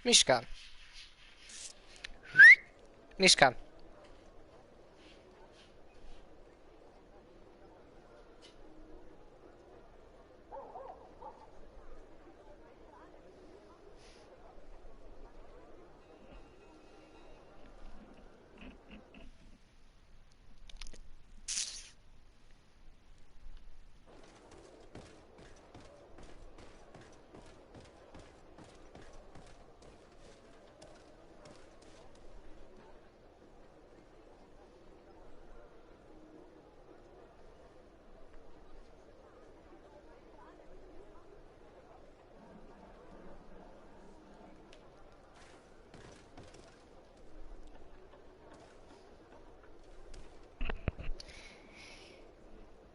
Mishka. Mishka.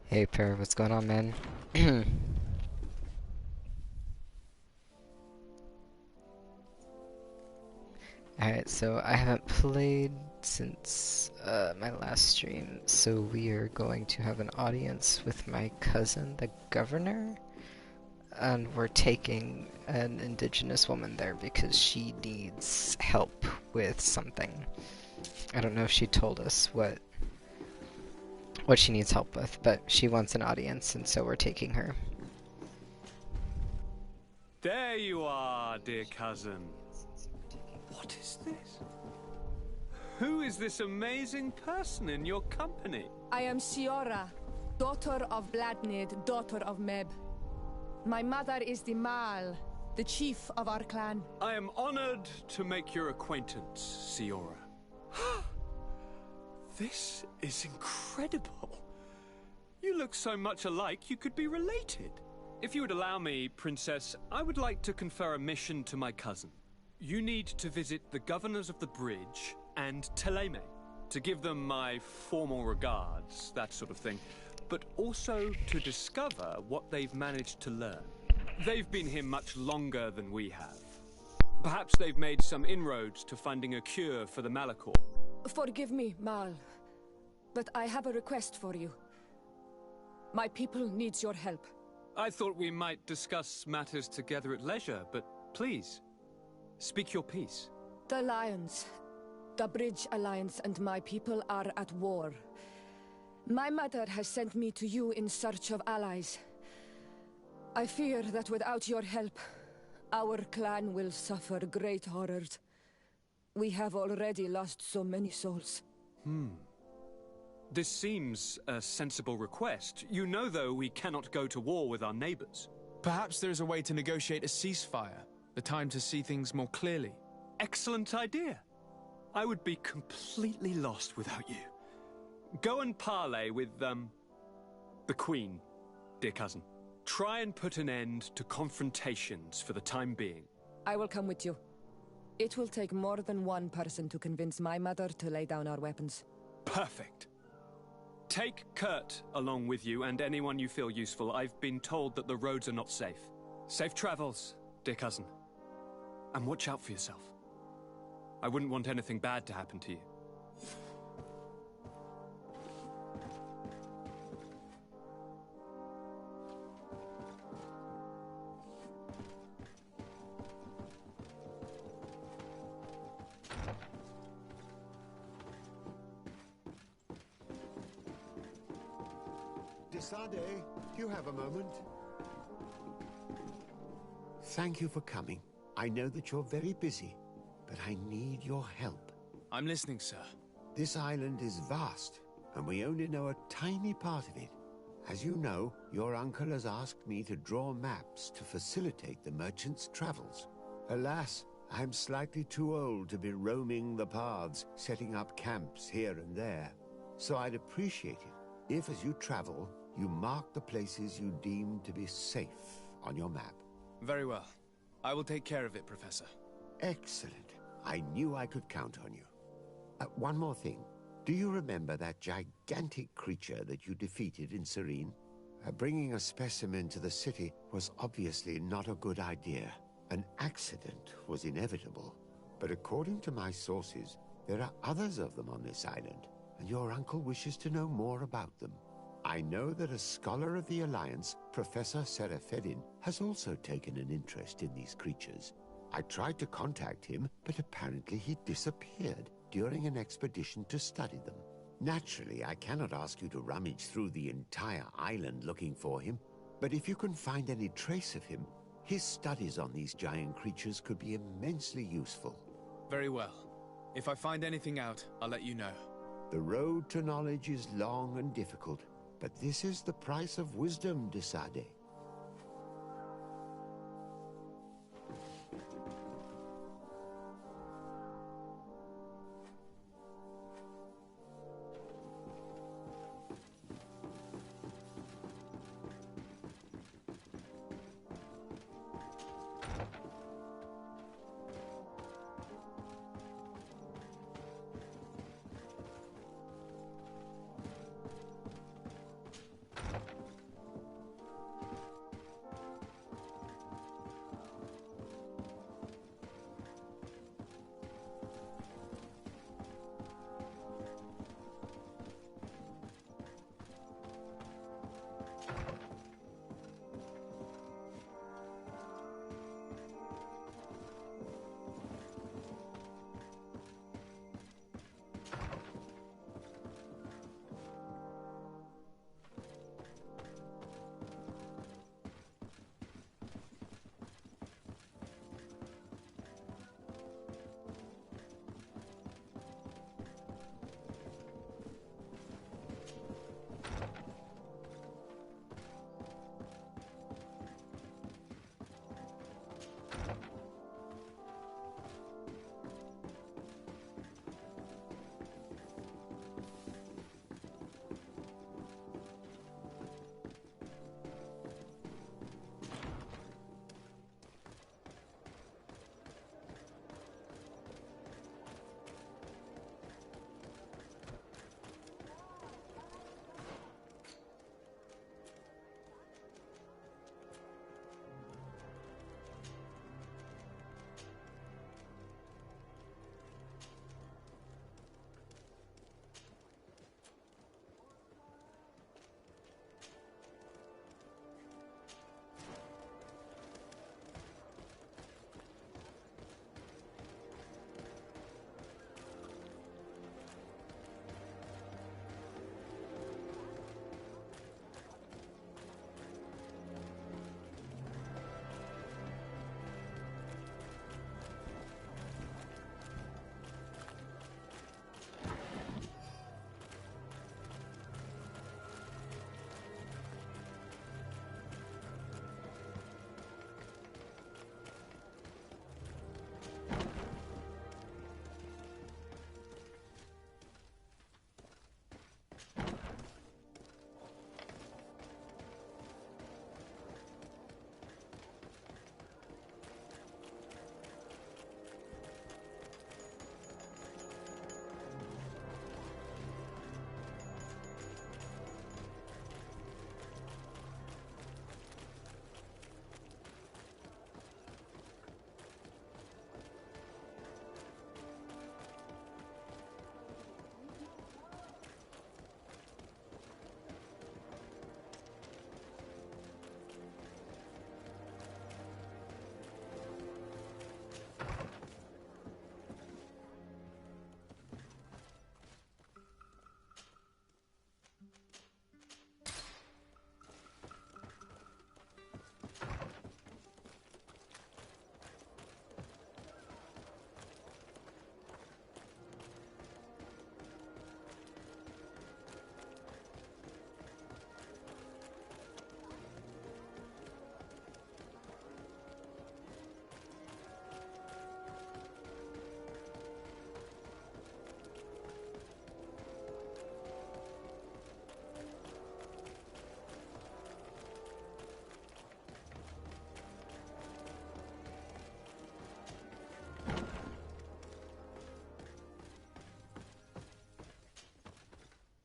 Hey, Per, what's going on, man? Alright, so I haven't played since my last stream, so we are going to have an audience with my cousin, the governor, and we're taking an indigenous woman there because she needs help with something. I don't know if she told us what she needs help with, but she wants an audience, and so we're taking her. There you are, dear cousin. What is this? Who is this amazing person in your company? I am Siora, daughter of Bladnid, daughter of Meb. My mother is the Mal, the chief of our clan. I am honored to make your acquaintance, Siora. This is incredible. You look so much alike you could be related. If you would allow me, Princess, I would like to confer a mission to my cousin. You need to visit the governors of the bridge and Teleme to give them my formal regards, that sort of thing, but also to discover what they've managed to learn. They've been here much longer than we have. Perhaps they've made some inroads to finding a cure for the Malachor. Forgive me, Mal, but I have a request for you. My people needs your help. I thought we might discuss matters together at leisure, but please, speak your piece. The Alliance, the Bridge Alliance and my people are at war. My mother has sent me to you in search of allies. I fear that without your help, our clan will suffer great horrors. We have already lost so many souls. This seems a sensible request. You know, though, we cannot go to war with our neighbors. Perhaps there is a way to negotiate a ceasefire, the time to see things more clearly. Excellent idea. I would be completely lost without you. Go and parley with, the Queen, dear cousin. Try and put an end to confrontations for the time being. I will come with you. It will take more than one person to convince my mother to lay down our weapons. Perfect. Take Kurt along with you and anyone you feel useful. I've been told that the roads are not safe. Safe travels, dear cousin. And watch out for yourself. I wouldn't want anything bad to happen to you. Desade, do you have a moment? Thank you for coming. I know that you're very busy, but I need your help. I'm listening, sir. This island is vast, and we only know a tiny part of it. As you know, your uncle has asked me to draw maps to facilitate the merchants' travels. Alas, I'm slightly too old to be roaming the paths, setting up camps here and there. So I'd appreciate it if, as you travel, you mark the places you deem to be safe on your map. Very well. I will take care of it, Professor. Excellent. I knew I could count on you. One more thing. Do you remember that gigantic creature that you defeated in Serene? Bringing a specimen to the city was obviously not a good idea. An accident was inevitable. But according to my sources, there are others of them on this island, and your uncle wishes to know more about them. I know that a scholar of the Alliance, Professor Serafedin, has also taken an interest in these creatures. I tried to contact him, but apparently he disappeared during an expedition to study them. Naturally, I cannot ask you to rummage through the entire island looking for him, but if you can find any trace of him, his studies on these giant creatures could be immensely useful. Very well. If I find anything out, I'll let you know. The road to knowledge is long and difficult, but this is the price of wisdom, de Sade.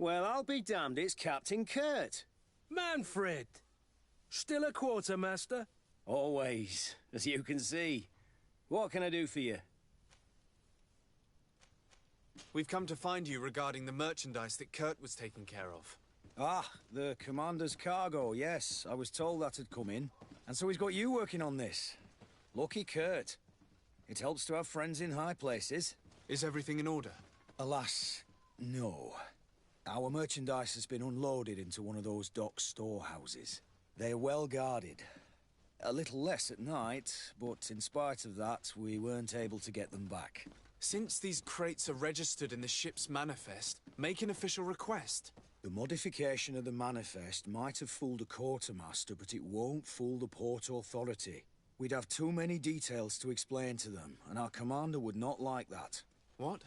Well, I'll be damned, it's Captain Kurt. Manfred! Still a quartermaster? Always, as you can see. What can I do for you? We've come to find you regarding the merchandise that Kurt was taking care of. Ah, the commander's cargo, yes. I was told that had come in. And so he's got you working on this. Lucky Kurt. It helps to have friends in high places. Is everything in order? Alas, no. Our merchandise has been unloaded into one of those dock storehouses. They are well guarded. A little less at night, but in spite of that, we weren't able to get them back. Since these crates are registered in the ship's manifest, make an official request. The modification of the manifest might have fooled a quartermaster, but it won't fool the Port Authority. We'd have too many details to explain to them, and our commander would not like that. What?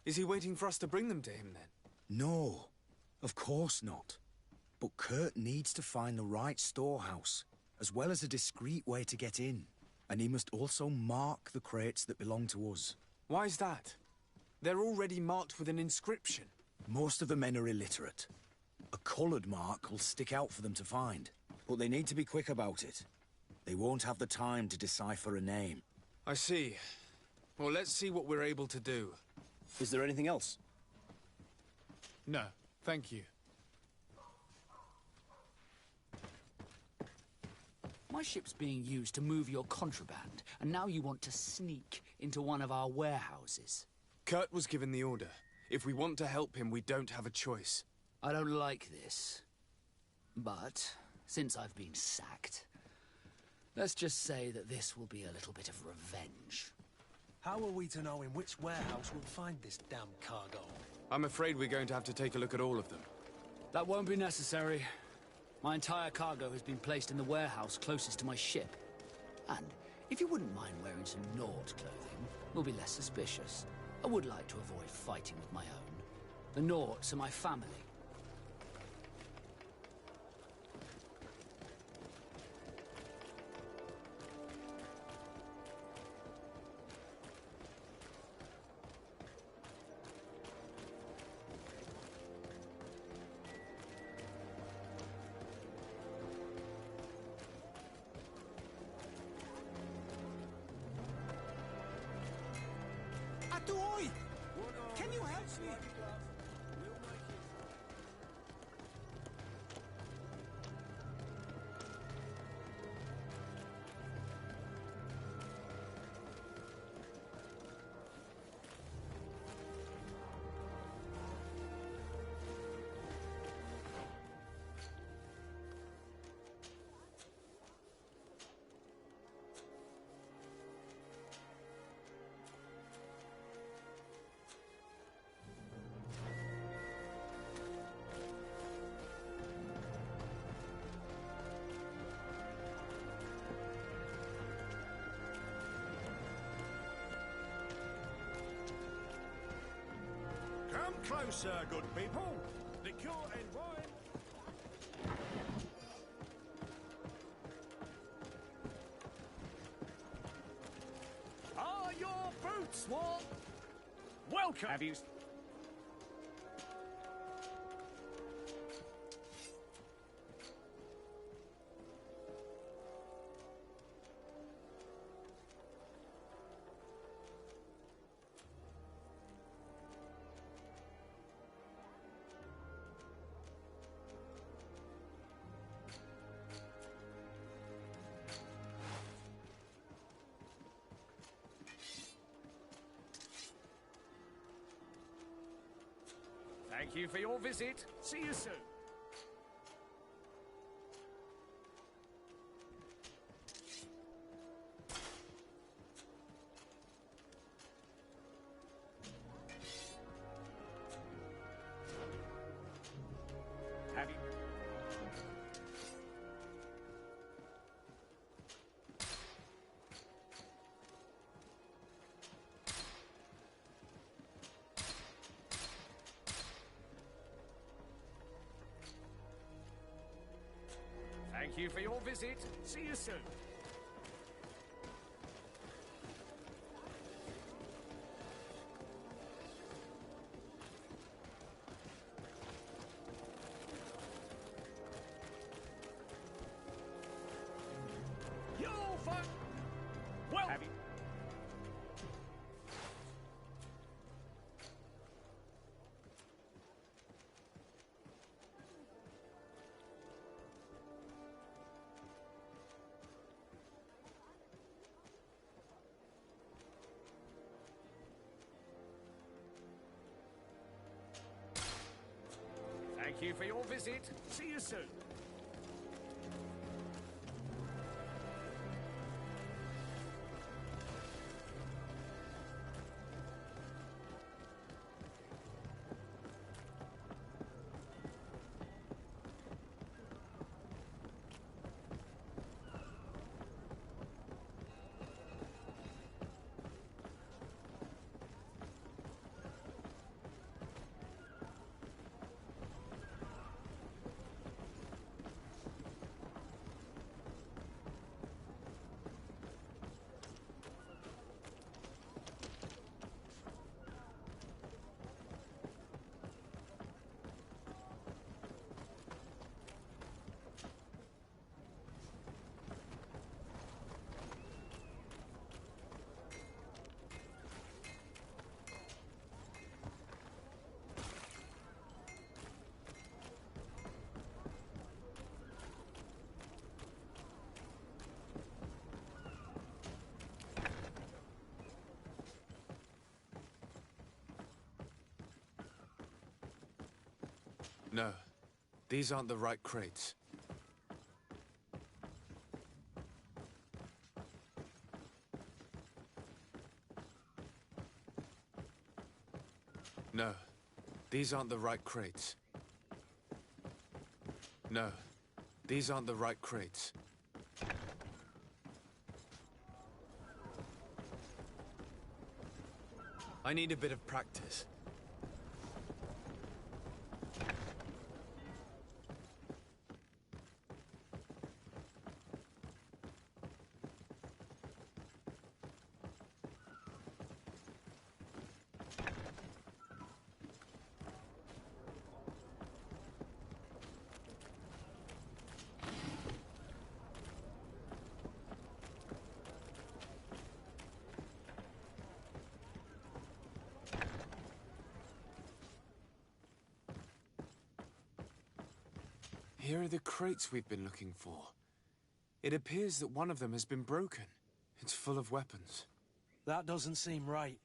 Is he waiting for us to bring them to him, then? No, of course not. But Kurt needs to find the right storehouse, as well as a discreet way to get in. And he must also mark the crates that belong to us. Why's that? They're already marked with an inscription. Most of the men are illiterate. A coloured mark will stick out for them to find, but they need to be quick about it. They won't have the time to decipher a name. I see. Well, let's see what we're able to do. Is there anything else? No, thank you. My ship's being used to move your contraband, and now you want to sneak into one of our warehouses. Kurt was given the order. If we want to help him, we don't have a choice. I don't like this. But, since I've been sacked, let's just say that this will be a little bit of revenge. How are we to know in which warehouse we'll find this damn cargo? I'm afraid we're going to have to take a look at all of them. That won't be necessary. My entire cargo has been placed in the warehouse closest to my ship. And if you wouldn't mind wearing some Nord clothing, we'll be less suspicious. I would like to avoid fighting with my own. The Nords are my family. Atuoi! Can you help me? Come closer, good people. Liqueur and wine. Are your boots warm? Welcome. Have you? Thank you for your visit. See you soon. Have you? Thank you for your visit. See you soon. You'll find... Well... Have you... you for your visit. See you soon. No, these aren't the right crates. No, these aren't the right crates. No, these aren't the right crates. I need a bit of practice. Here are the crates we've been looking for. It appears that one of them has been broken. It's full of weapons. That doesn't seem right.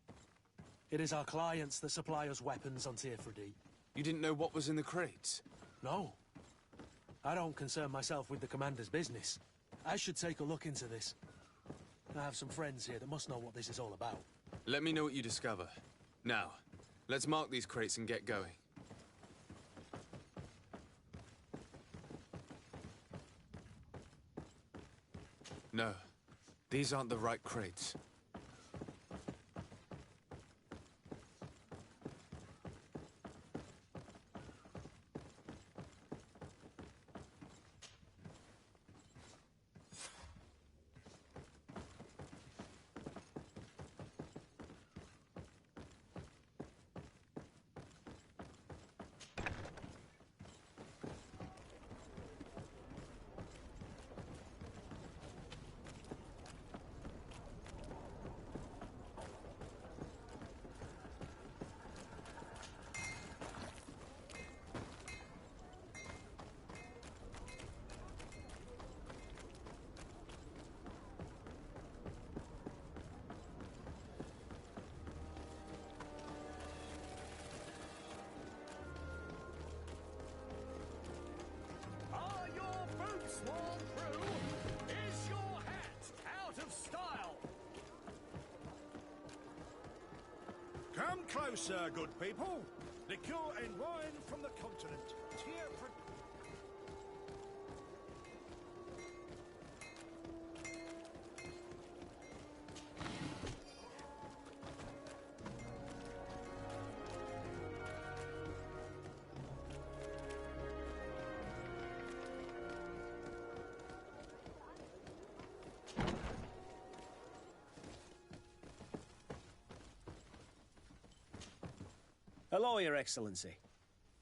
It is our clients that supply us weapons on Tearfredy. You didn't know what was in the crates? No. I don't concern myself with the commander's business. I should take a look into this. I have some friends here that must know what this is all about. Let me know what you discover. Now, let's mark these crates and get going. No, these aren't the right crates. Are your boots worn through? Is your hat out of style? Come closer, good people. Liqueur and wine from the continent. Tearfredy. Hello, Your Excellency.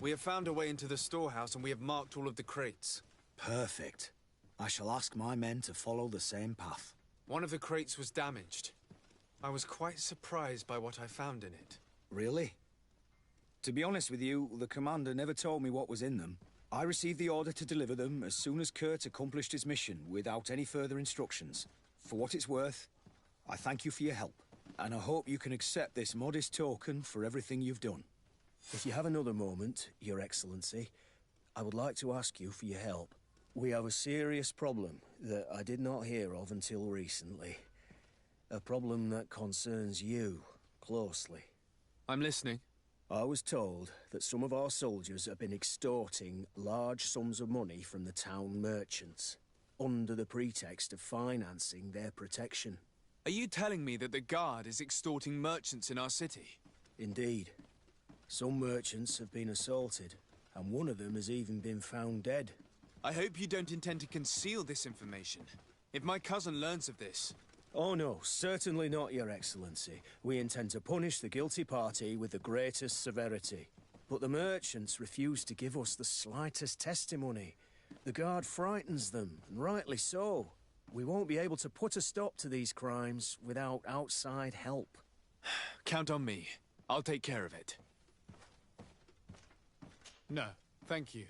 We have found a way into the storehouse and we have marked all of the crates. Perfect. I shall ask my men to follow the same path. One of the crates was damaged. I was quite surprised by what I found in it. Really? To be honest with you, the commander never told me what was in them. I received the order to deliver them as soon as Kurt accomplished his mission without any further instructions. For what it's worth, I thank you for your help, and I hope you can accept this modest token for everything you've done. If you have another moment, Your Excellency, I would like to ask you for your help. We have a serious problem that I did not hear of until recently. A problem that concerns you closely. I'm listening. I was told that some of our soldiers have been extorting large sums of money from the town merchants, under the pretext of financing their protection. Are you telling me that the Guard is extorting merchants in our city? Indeed. Some merchants have been assaulted, and one of them has even been found dead. I hope you don't intend to conceal this information. If my cousin learns of this... Oh no, certainly not, Your Excellency. We intend to punish the guilty party with the greatest severity. But the merchants refuse to give us the slightest testimony. The Guard frightens them, and rightly so. We won't be able to put a stop to these crimes without outside help. Count on me. I'll take care of it. No, thank you.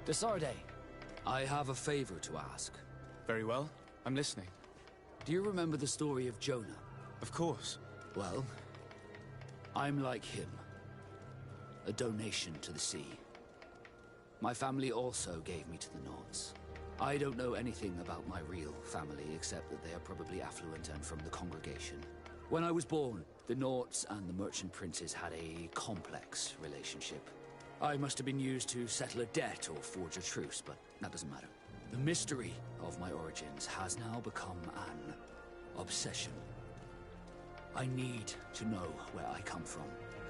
Desarde, I have a favor to ask. Very well. I'm listening. Do you remember the story of Jonah? Of course. Well, I'm like him. A donation to the sea. My family also gave me to the Nords. I don't know anything about my real family, except that they are probably affluent and from the congregation. When I was born, the Nords and the merchant princes had a complex relationship. I must have been used to settle a debt or forge a truce, but that doesn't matter. The mystery of my origins has now become an obsession. I need to know where I come from.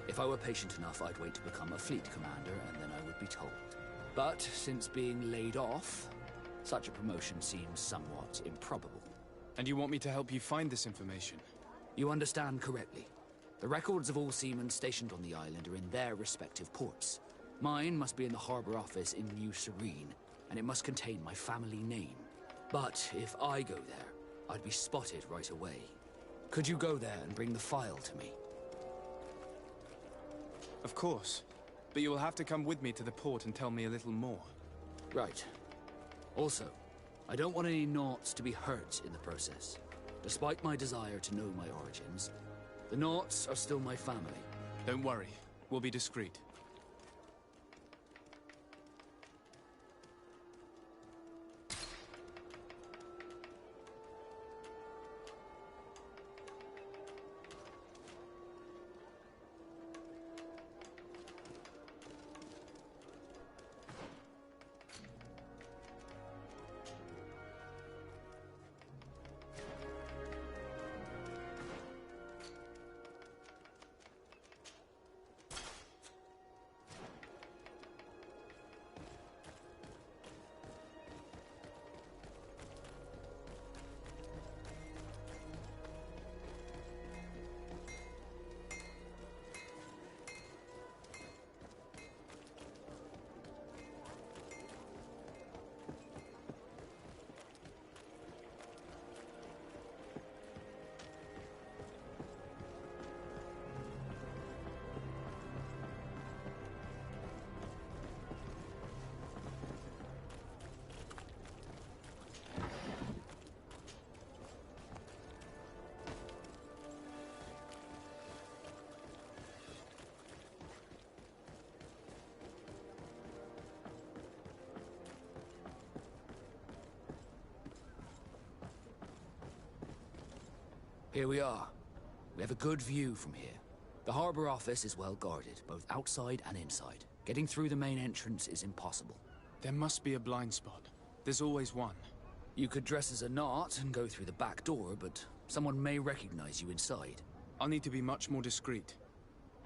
If I were patient enough, I'd wait to become a fleet commander, and then I would be told. But since being laid off, such a promotion seems somewhat improbable. And you want me to help you find this information? You understand correctly. The records of all seamen stationed on the island are in their respective ports. Mine must be in the harbor office in New Serene, and it must contain my family name. But if I go there, I'd be spotted right away. Could you go there and bring the file to me? Of course. But you will have to come with me to the port and tell me a little more. Right. Also, I don't want any Naughts to be hurt in the process. Despite my desire to know my origins, the Naughts are still my family. Don't worry. We'll be discreet. Here we are. We have a good view from here. The harbor office is well guarded, both outside and inside. Getting through the main entrance is impossible. There must be a blind spot. There's always one. You could dress as a knot and go through the back door, but someone may recognize you inside. I'll need to be much more discreet.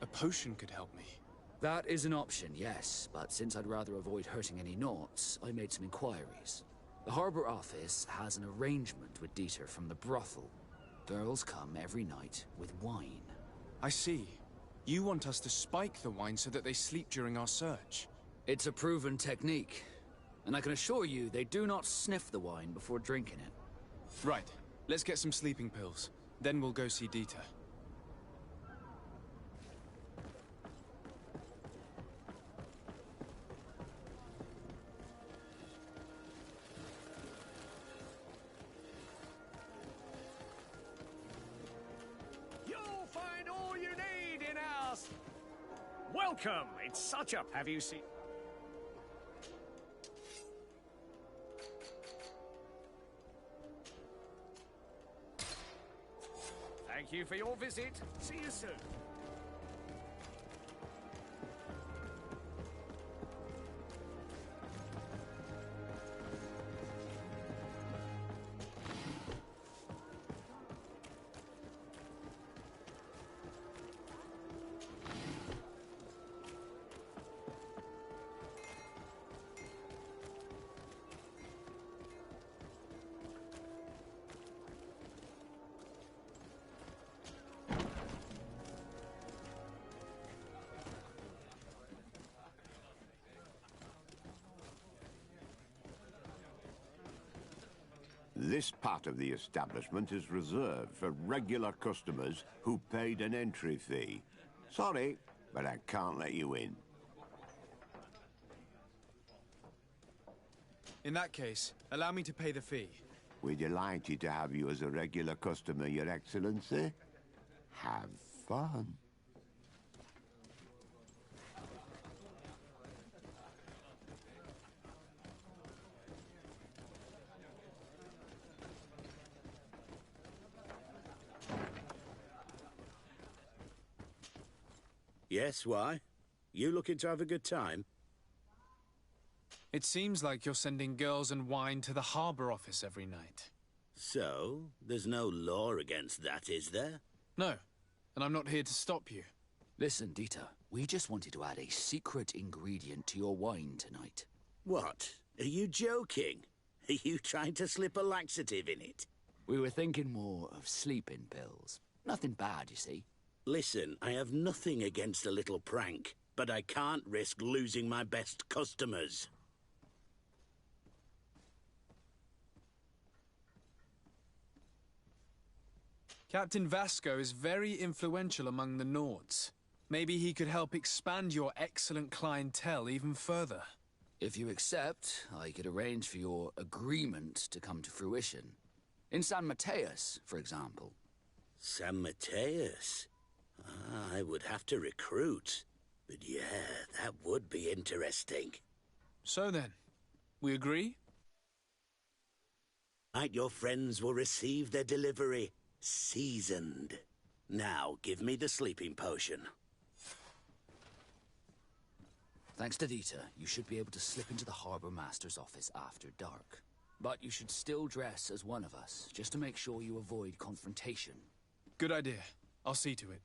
A potion could help me. That is an option, yes, but since I'd rather avoid hurting any knots, I made some inquiries. The harbor office has an arrangement with Dieter from the brothel. Girls come every night with wine. I see. You want us to spike the wine so that they sleep during our search. It's a proven technique, and I can assure you they do not sniff the wine before drinking it. Right. Let's get some sleeping pills. Then we'll go see Dieter. You'll find all you need in our... Welcome! It's such a... Have you seen... Thank you for your visit. See you soon. This part of the establishment is reserved for regular customers who paid an entry fee. Sorry, but I can't let you in. In that case, allow me to pay the fee. We're delighted to have you as a regular customer, Your Excellency. Have fun. Yes, why? You looking to have a good time? It seems like you're sending girls and wine to the harbor office every night. So, there's no law against that, is there? No, and I'm not here to stop you. Listen, Dieter, we just wanted to add a secret ingredient to your wine tonight. What? Are you joking? Are you trying to slip a laxative in it? We were thinking more of sleeping pills. Nothing bad, you see. Listen, I have nothing against a little prank, but I can't risk losing my best customers. Captain Vasco is very influential among the Nords. Maybe he could help expand your excellent clientele even further. If you accept, I could arrange for your agreement to come to fruition. In San Mateus, for example. San Mateus? I would have to recruit. But yeah, that would be interesting. So then, we agree? Tonight your friends will receive their delivery. Seasoned. Now, give me the sleeping potion. Thanks to Dieter, you should be able to slip into the Harbour Master's office after dark. But you should still dress as one of us, just to make sure you avoid confrontation. Good idea. I'll see to it.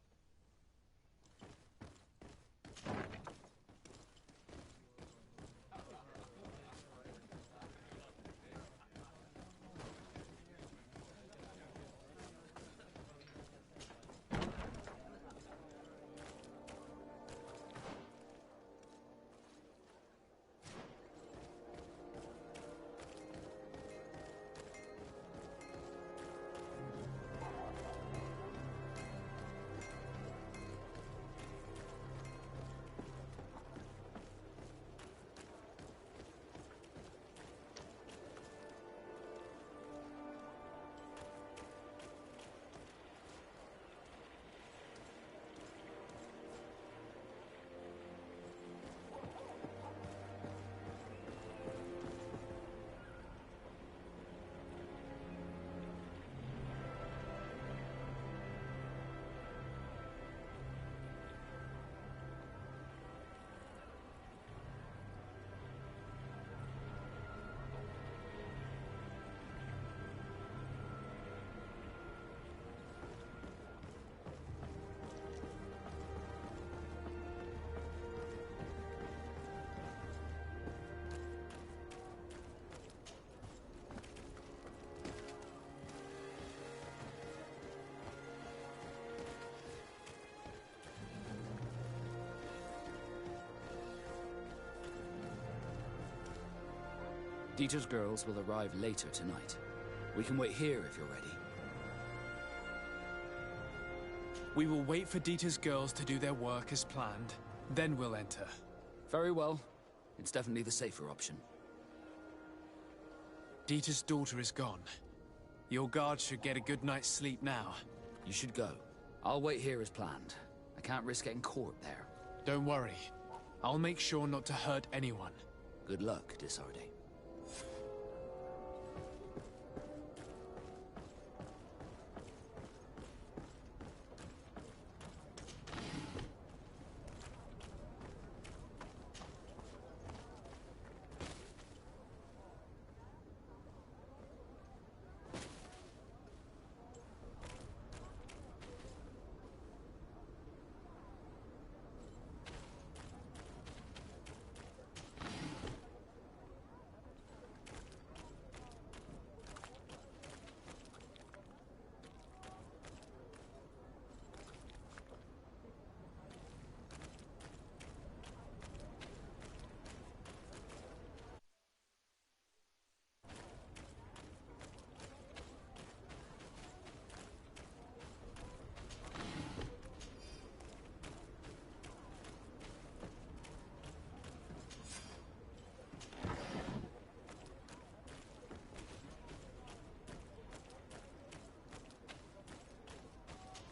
Dieter's girls will arrive later tonight. We can wait here if you're ready. We will wait for Dieter's girls to do their work as planned, then we'll enter. Very well. It's definitely the safer option. Dieter's daughter is gone. Your guards should get a good night's sleep now. You should go. I'll wait here as planned. I can't risk getting caught there. Don't worry. I'll make sure not to hurt anyone. Good luck, Desarde.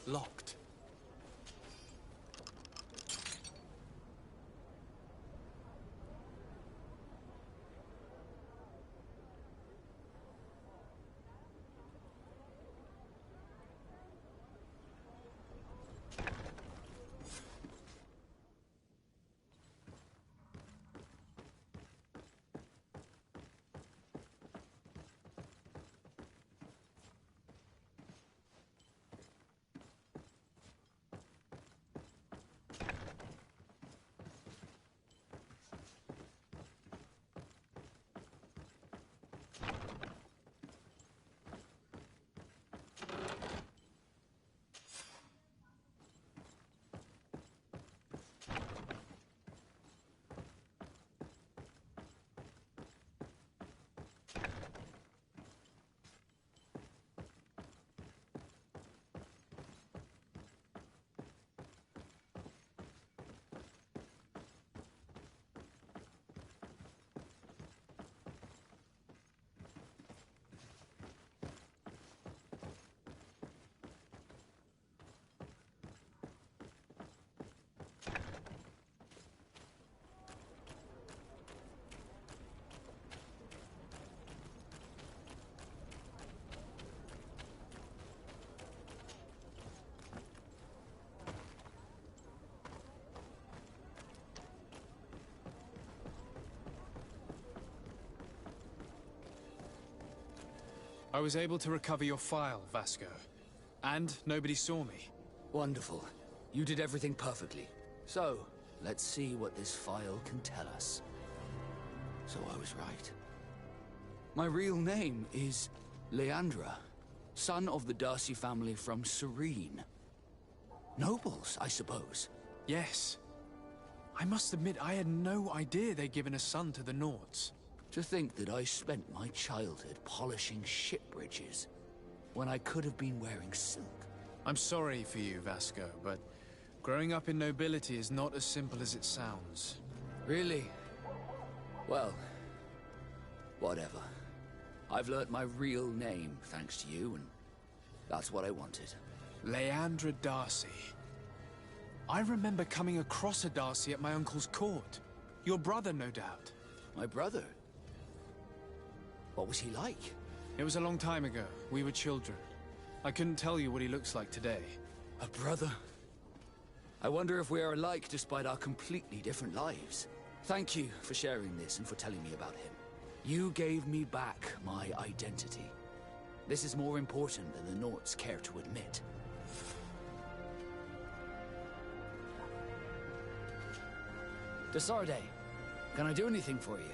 Locked. I was able to recover your file, Vasco. And nobody saw me. Wonderful. You did everything perfectly. So, let's see what this file can tell us. So I was right. My real name is Leandra, son of the Darcy family from Serene. Nobles, I suppose. Yes. I must admit, I had no idea they'd given a son to the Nords. To think that I spent my childhood polishing ship bridges, when I could have been wearing silk. I'm sorry for you, Vasco, but growing up in nobility is not as simple as it sounds. Really? Well, whatever. I've learnt my real name thanks to you, and that's what I wanted. Leandra Darcy. I remember coming across a Darcy at my uncle's court. Your brother, no doubt. My brother? What was he like? It was a long time ago. We were children. I couldn't tell you what he looks like today. A brother? I wonder if we are alike despite our completely different lives. Thank you for sharing this and for telling me about him. You gave me back my identity. This is more important than the Nords care to admit. Desarde, can I do anything for you?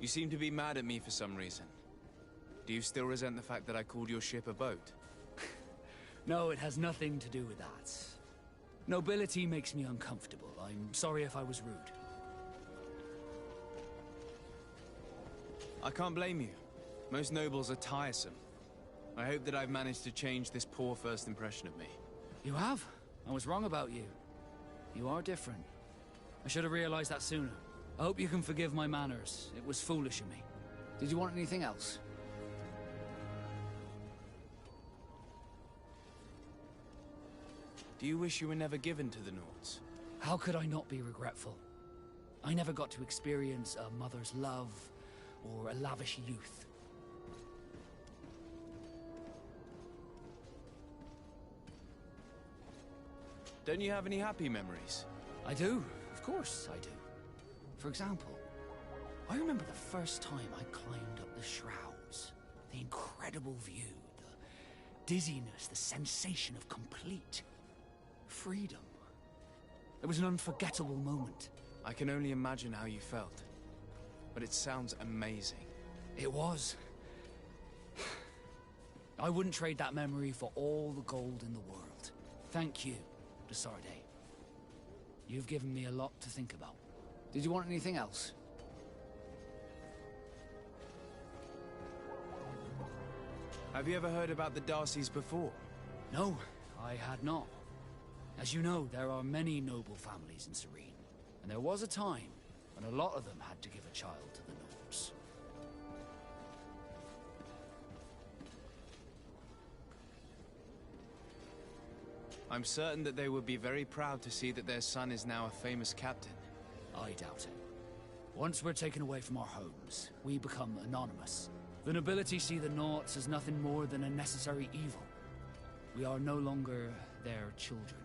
You seem to be mad at me for some reason. Do you still resent the fact that I called your ship a boat? No, it has nothing to do with that. Nobility makes me uncomfortable. I'm sorry if I was rude. I can't blame you. Most nobles are tiresome. I hope that I've managed to change this poor first impression of me. You have? I was wrong about you. You are different. I should have realized that sooner. I hope you can forgive my manners. It was foolish of me. Did you want anything else? Do you wish you were never given to the Nords? How could I not be regretful? I never got to experience a mother's love or a lavish youth. Don't you have any happy memories? I do. Of course I do. For example, I remember the first time I climbed up the shrouds. The incredible view, the dizziness, the sensation of complete freedom. It was an unforgettable moment. I can only imagine how you felt. But it sounds amazing. It was. I wouldn't trade that memory for all the gold in the world. Thank you, Desarde. You've given me a lot to think about. Did you want anything else? Have you ever heard about the Darcys before? No, I had not. As you know, there are many noble families in Serene, and there was a time when a lot of them had to give a child to the Nords. I'm certain that they would be very proud to see that their son is now a famous captain. I doubt it. Once we're taken away from our homes, we become anonymous. The nobility see the Nords as nothing more than a necessary evil. We are no longer their children.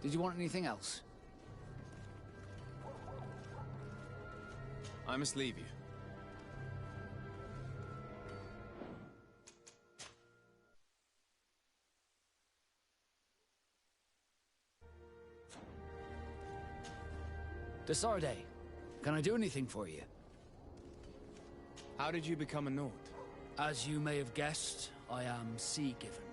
Did you want anything else? I must leave you. Desarde, can I do anything for you? How did you become a Nord? As you may have guessed, I am sea-given.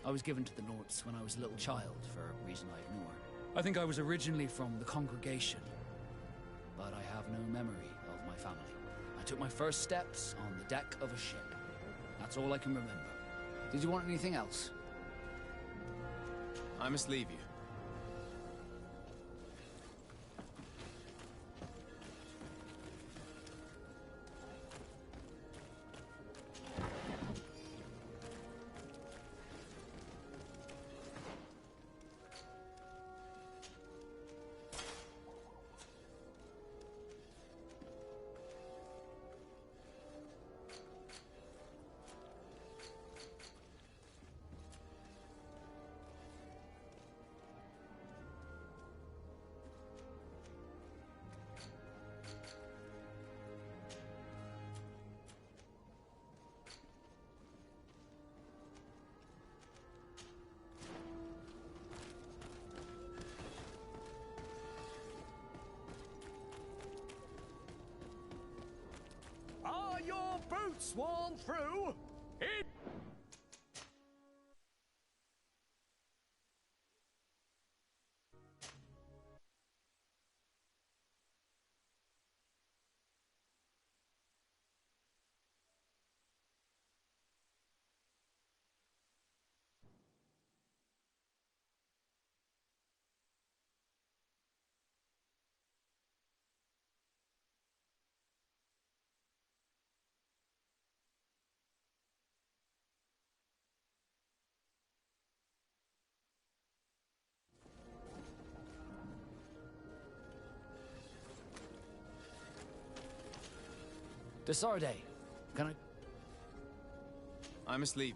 I was given to the Nords when I was a little child, for a reason I ignore. I think I was originally from the congregation, but I have no memory of my family. I took my first steps on the deck of a ship. That's all I can remember. Did you want anything else? I must leave you. Are your boots worn through? It Desarde, can I... I must leave.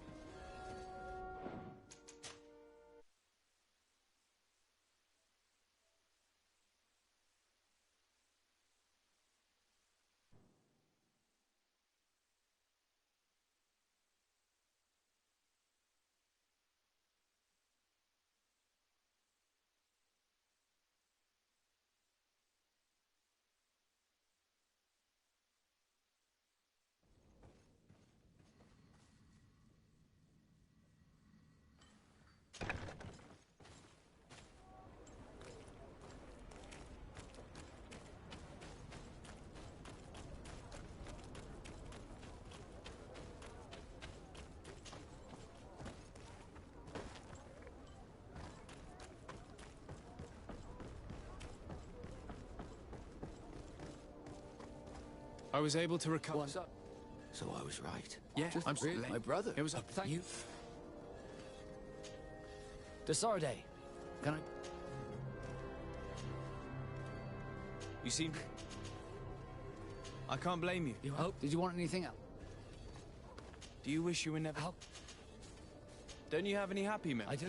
I was able to recover. What's up? So I was right. Yeah, Just I'm really? My brother. It was a Thank you. Desarde, can I... You seem... I can't blame you. You hope? Did you want anything else? Do you wish you were never... Help? Don't you have any happy I memories? do.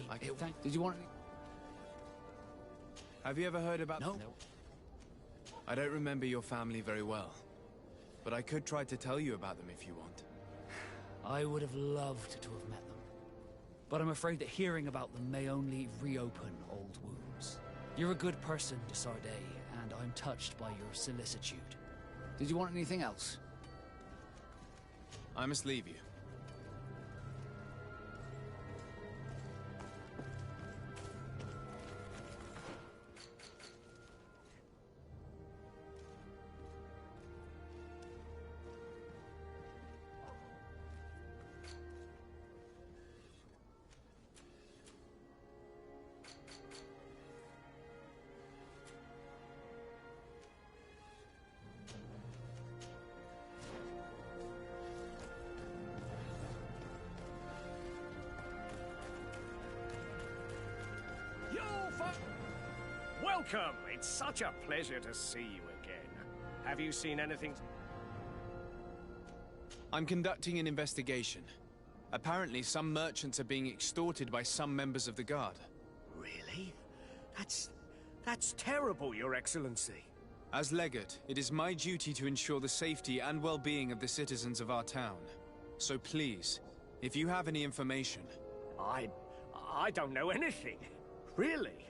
Did you want any... Have you ever heard about... No. I don't remember your family very well. But I could try to tell you about them if you want. I would have loved to have met them. But I'm afraid that hearing about them may only reopen old wounds. You're a good person, Desarde, and I'm touched by your solicitude. Did you want anything else? I must leave you. Welcome! It's such a pleasure to see you again. Have you seen anything? I'm conducting an investigation. Apparently, some merchants are being extorted by some members of the Guard. Really? That's terrible, Your Excellency. As legate, it is my duty to ensure the safety and well-being of the citizens of our town. So please, if you have any information... I don't know anything. Really?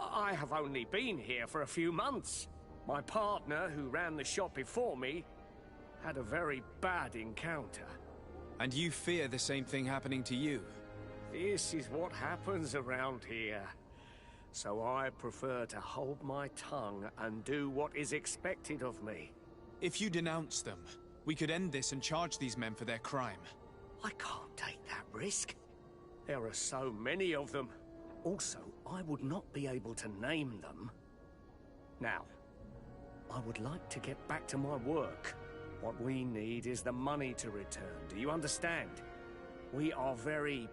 I have only been here for a few months. My partner, who ran the shop before me, had a very bad encounter. And you fear the same thing happening to you? This is what happens around here. So I prefer to hold my tongue and do what is expected of me. If you denounce them, we could end this and charge these men for their crime. I can't take that risk. There are so many of them. Also, I would not be able to name them. Now, I would like to get back to my work. What we need is the money to return. Do you understand? We are very...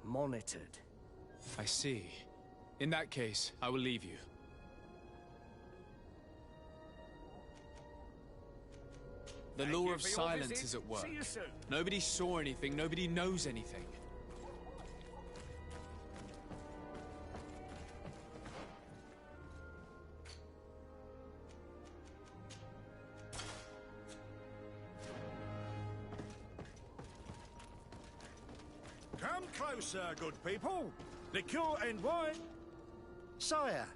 monitored. I see. In that case, I will leave you. The Thank law you of for your silence visit. is at work. See you soon. Nobody saw anything, nobody knows anything. Come closer, good people. Liqueur and wine. Sire,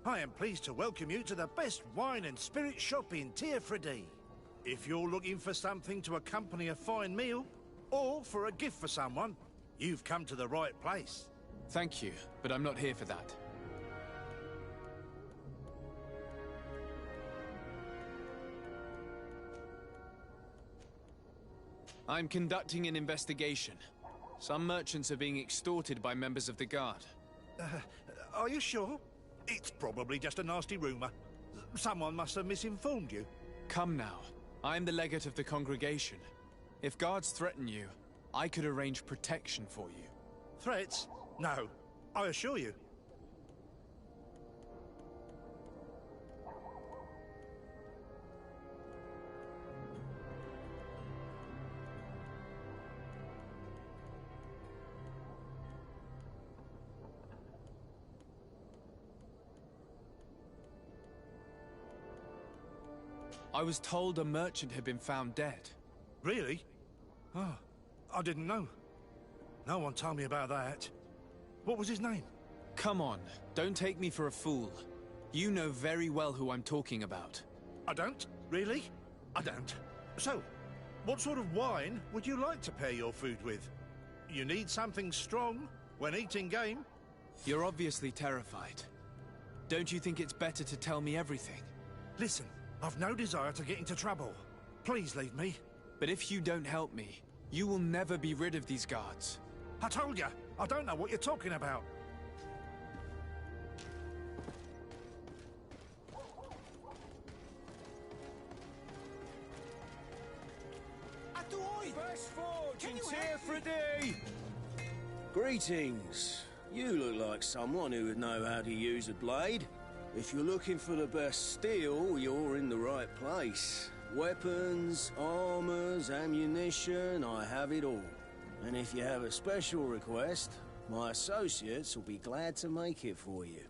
I am pleased to welcome you to the best wine and spirit shop in Tearfredy. If you're looking for something to accompany a fine meal, or for a gift for someone, you've come to the right place. Thank you, but I'm not here for that. I'm conducting an investigation. Some merchants are being extorted by members of the Guard. Are you sure? It's probably just a nasty rumor. Someone must have misinformed you. Come now. I'm the legate of the congregation. If guards threaten you, I could arrange protection for you. Threats? No, I assure you. I was told a merchant had been found dead. Really? Oh, I didn't know. No one told me about that. What was his name? Come on, don't take me for a fool. You know very well who I'm talking about. I don't? Really? I don't. So, what sort of wine would you like to pair your food with? You need something strong when eating game? You're obviously terrified. Don't you think it's better to tell me everything? Listen, I've no desire to get into trouble. Please leave me. But if you don't help me, you will never be rid of these guards. I told you, I don't know what you're talking about. best forge in Tearfredy! Greetings. You look like someone who would know how to use a blade. If you're looking for the best steel, you're in the right place. Weapons, armors, ammunition, I have it all. And if you have a special request, my associates will be glad to make it for you.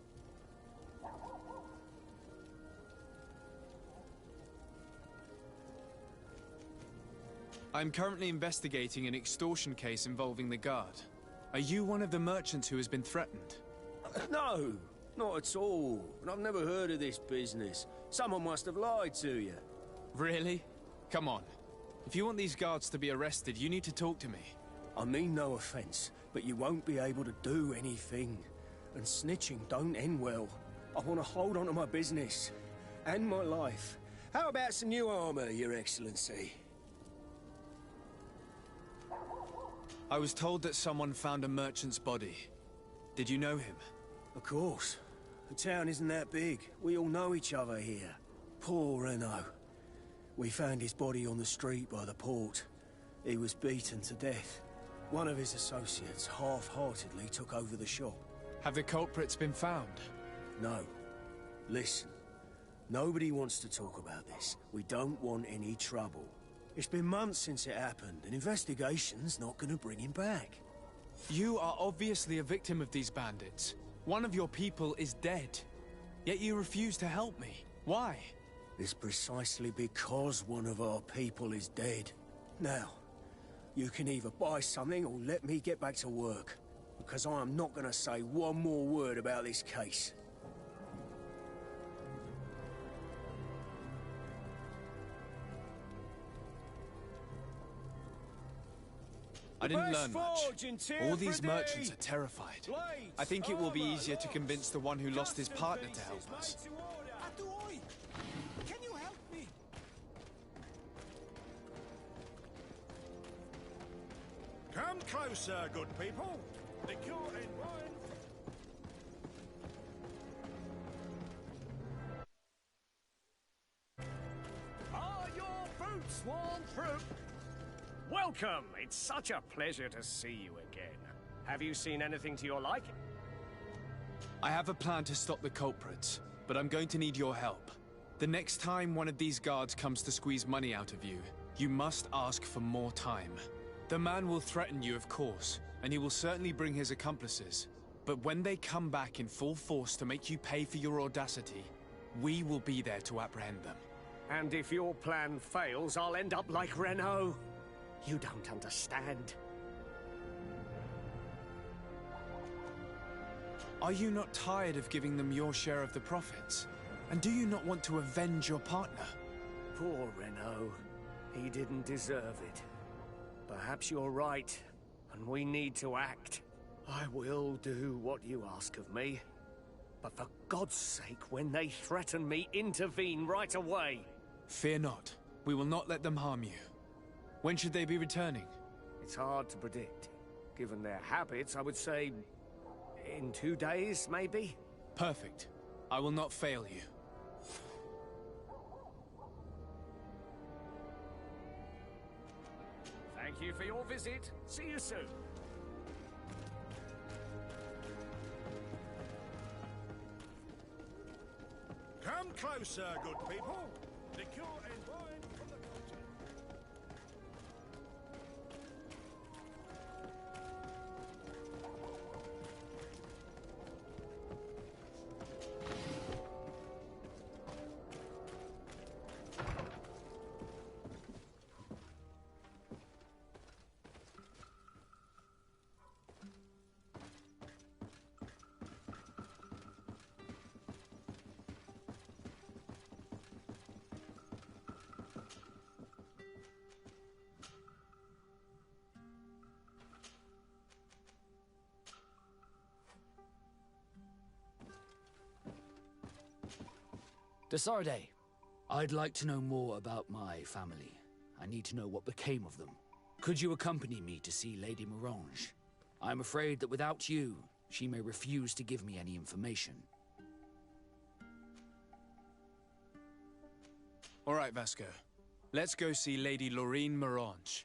I'm currently investigating an extortion case involving the guard. Are you one of the merchants who has been threatened? No, not at all. And I've never heard of this business. Someone must have lied to you. Really? Come on. If you want these guards to be arrested, you need to talk to me. I mean no offense, but you won't be able to do anything. And snitching don't end well. I want to hold on to my business. And my life. How about some new armor, Your Excellency? I was told that someone found a merchant's body. Did you know him? Of course. The town isn't that big. We all know each other here. Poor Renault. We found his body on the street by the port. He was beaten to death. One of his associates half-heartedly took over the shop. Have the culprits been found? No. Listen. Nobody wants to talk about this. We don't want any trouble. It's been months since it happened. An investigation's not gonna bring him back. You are obviously a victim of these bandits. One of your people is dead. Yet you refuse to help me. Why? It's precisely because one of our people is dead. Now, you can either buy something or let me get back to work. Because I am not gonna say one more word about this case. I didn't learn much. All these merchants are terrified. I think it will be easier to convince the one who lost his partner to help us. Can you help me? Come closer, good people. Liqueur and wine. Are your boots worn through? Welcome! It's such a pleasure to see you again. Have you seen anything to your liking? I have a plan to stop the culprits, but I'm going to need your help. The next time one of these guards comes to squeeze money out of you, you must ask for more time. The man will threaten you, of course, and he will certainly bring his accomplices. But when they come back in full force to make you pay for your audacity, we will be there to apprehend them. And if your plan fails, I'll end up like Renault. You don't understand. Are you not tired of giving them your share of the profits? And do you not want to avenge your partner? Poor Renault. He didn't deserve it. Perhaps you're right, and we need to act. I will do what you ask of me. But for God's sake, when they threaten me, intervene right away. Fear not. We will not let them harm you. When should they be returning? It's hard to predict. Given their habits, I would say... in 2 days, maybe? Perfect. I will not fail you. Thank you for your visit. See you soon. Come closer, good people. Liqueur and wine from the fountain. Desarde, I'd like to know more about my family. I need to know what became of them. Could you accompany me to see Lady Morange? I'm afraid that without you, she may refuse to give me any information. All right, Vasco. Let's go see Lady Lorraine Morange.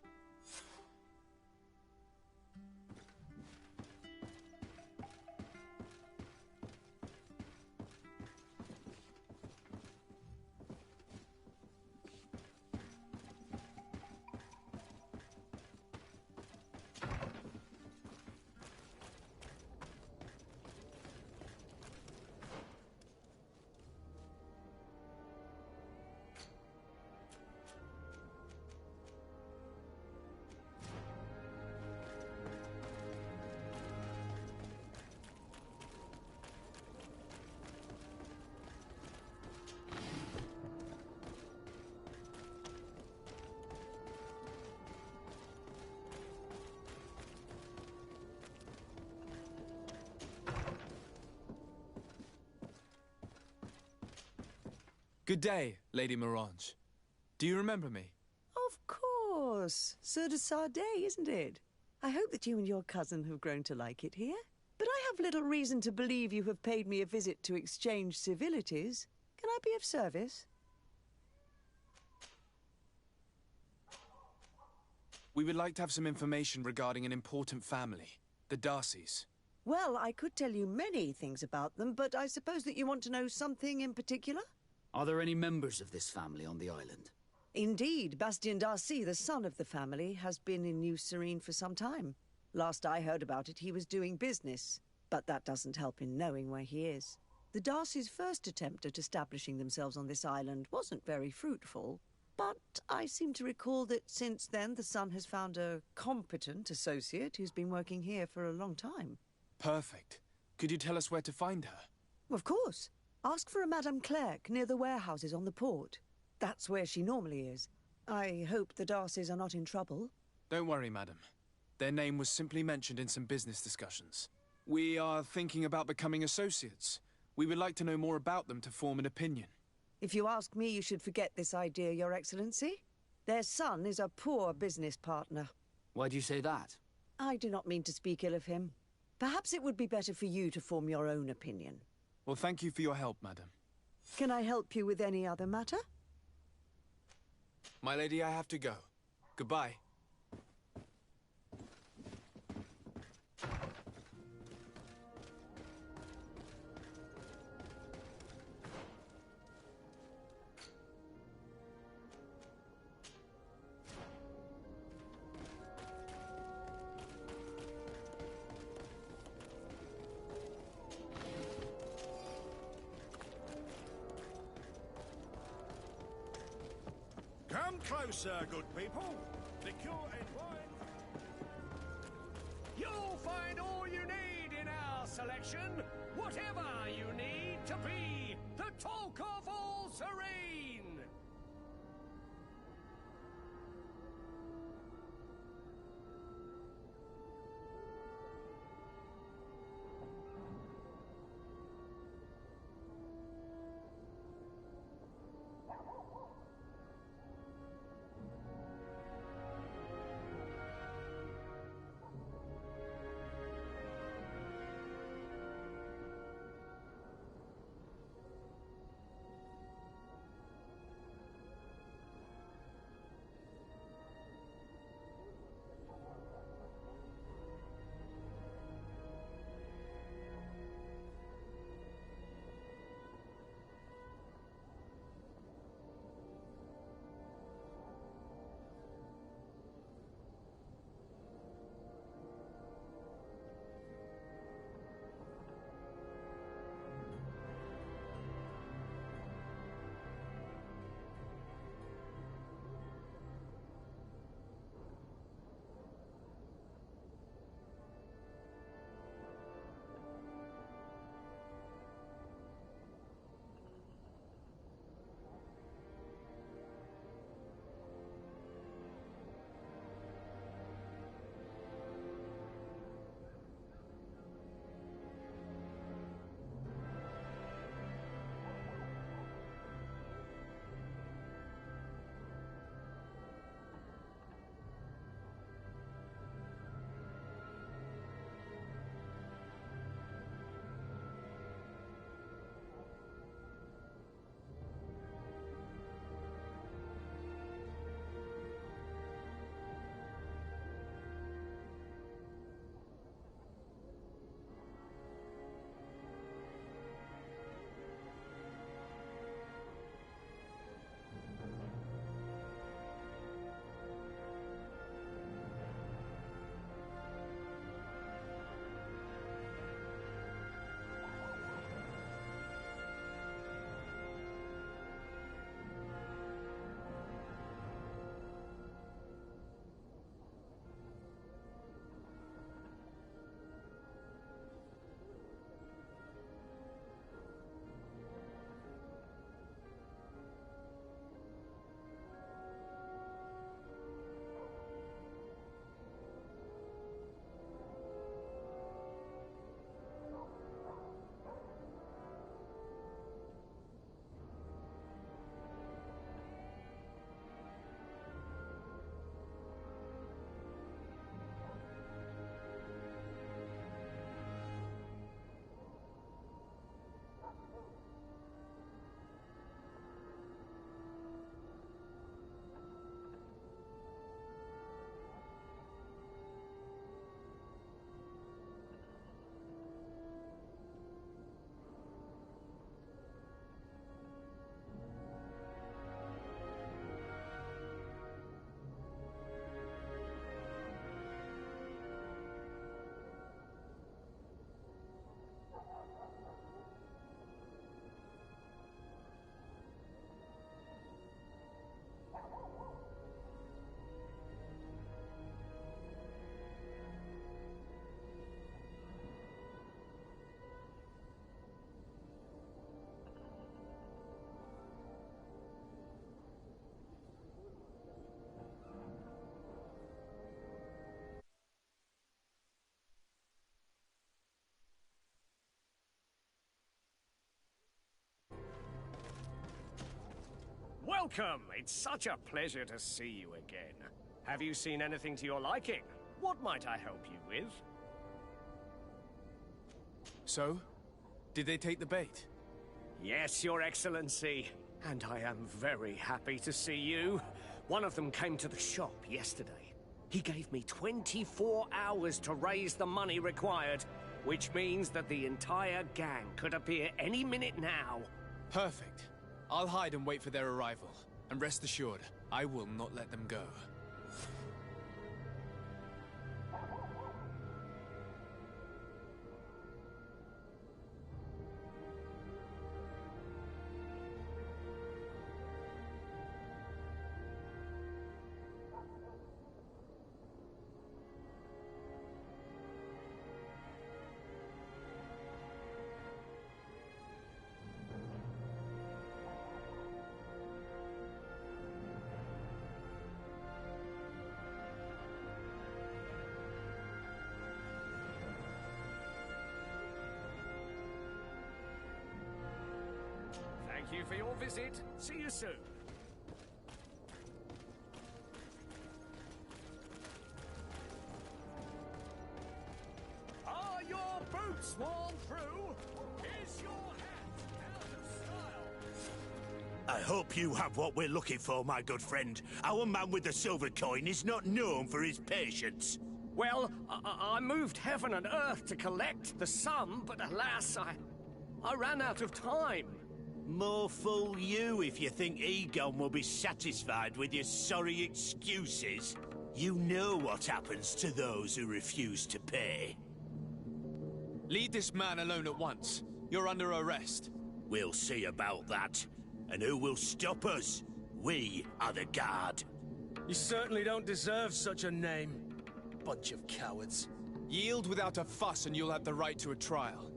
Good day, Lady Morange. Do you remember me? Of course. Sur de Sardet, isn't it? I hope that you and your cousin have grown to like it here. But I have little reason to believe you have paid me a visit to exchange civilities. Can I be of service? We would like to have some information regarding an important family, the Darcys. Well, I could tell you many things about them, but I suppose that you want to know something in particular? Are there any members of this family on the island? Indeed, Bastien Darcy, the son of the family, has been in New Serene for some time. Last I heard about it, he was doing business. But that doesn't help in knowing where he is. The Darcys' first attempt at establishing themselves on this island wasn't very fruitful. But I seem to recall that since then the son has found a competent associate who's been working here for a long time. Perfect. Could you tell us where to find her? Of course. Ask for a Madame Clerc near the warehouses on the port. That's where she normally is. I hope the Darcys are not in trouble. Don't worry, madam. Their name was simply mentioned in some business discussions. We are thinking about becoming associates. We would like to know more about them to form an opinion. If you ask me, you should forget this idea, Your Excellency. Their son is a poor business partner. Why do you say that? I do not mean to speak ill of him. Perhaps it would be better for you to form your own opinion. Well, thank you for your help, madam. Can I help you with any other matter? My lady, I have to go. Goodbye. Come closer, good people. Liqueur and wine. You'll find all you need in our selection. Whatever you need to be the talk of all Serene. Welcome! It's such a pleasure to see you again. Have you seen anything to your liking? What might I help you with? So? Did they take the bait? Yes, Your Excellency. And I am very happy to see you. One of them came to the shop yesterday. He gave me 24 hours to raise the money required, which means that the entire gang could appear any minute now. Perfect. I'll hide and wait for their arrival. And rest assured, I will not let them go. Thank you for your visit. See you soon. Are your boots worn through? Is your hat out of style? I hope you have what we're looking for, my good friend. Our man with the silver coin is not known for his patience. Well, I moved heaven and earth to collect the sum, but alas, I ran out of time. More fool you if you think Egon will be satisfied with your sorry excuses. You know what happens to those who refuse to pay. Leave this man alone at once. You're under arrest. We'll see about that. And who will stop us? We are the guard. You certainly don't deserve such a name. Bunch of cowards. Yield without a fuss and you'll have the right to a trial.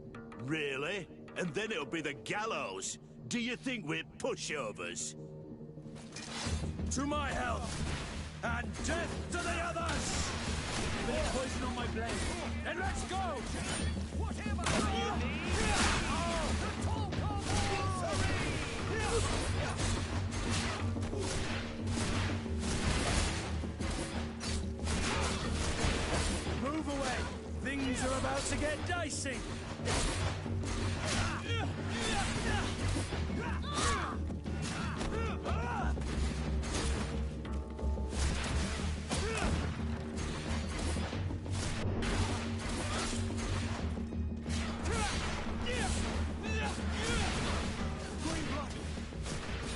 Really? And then it'll be the gallows. Do you think we're pushovers? To my health! And death to the others! Bit of poison on my blade. Then let's go! Whatever you need! The talk of Move away! Things are about to get dicey!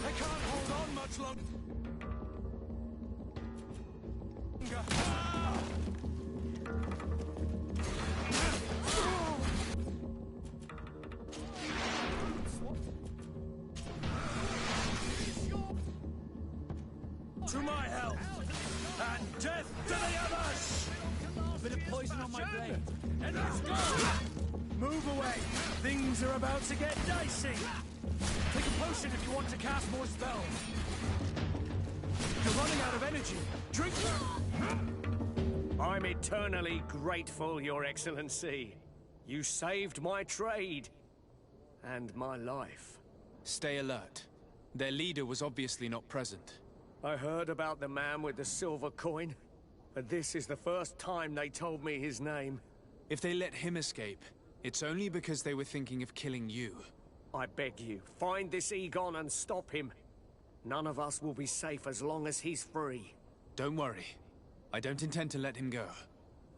I can't hold on much longer. To my health! And death to the others! Bit of poison on my blade. And let's go! Move away! Things are about to get dicey! Take a potion if you want to cast more spells. You're running out of energy. Drink. I'm eternally grateful, Your Excellency. You saved my trade. And my life. Stay alert. Their leader was obviously not present. I heard about the man with the silver coin, but this is the first time they told me his name. If they let him escape, it's only because they were thinking of killing you. I beg you, find this Egon and stop him. None of us will be safe as long as he's free. Don't worry. I don't intend to let him go.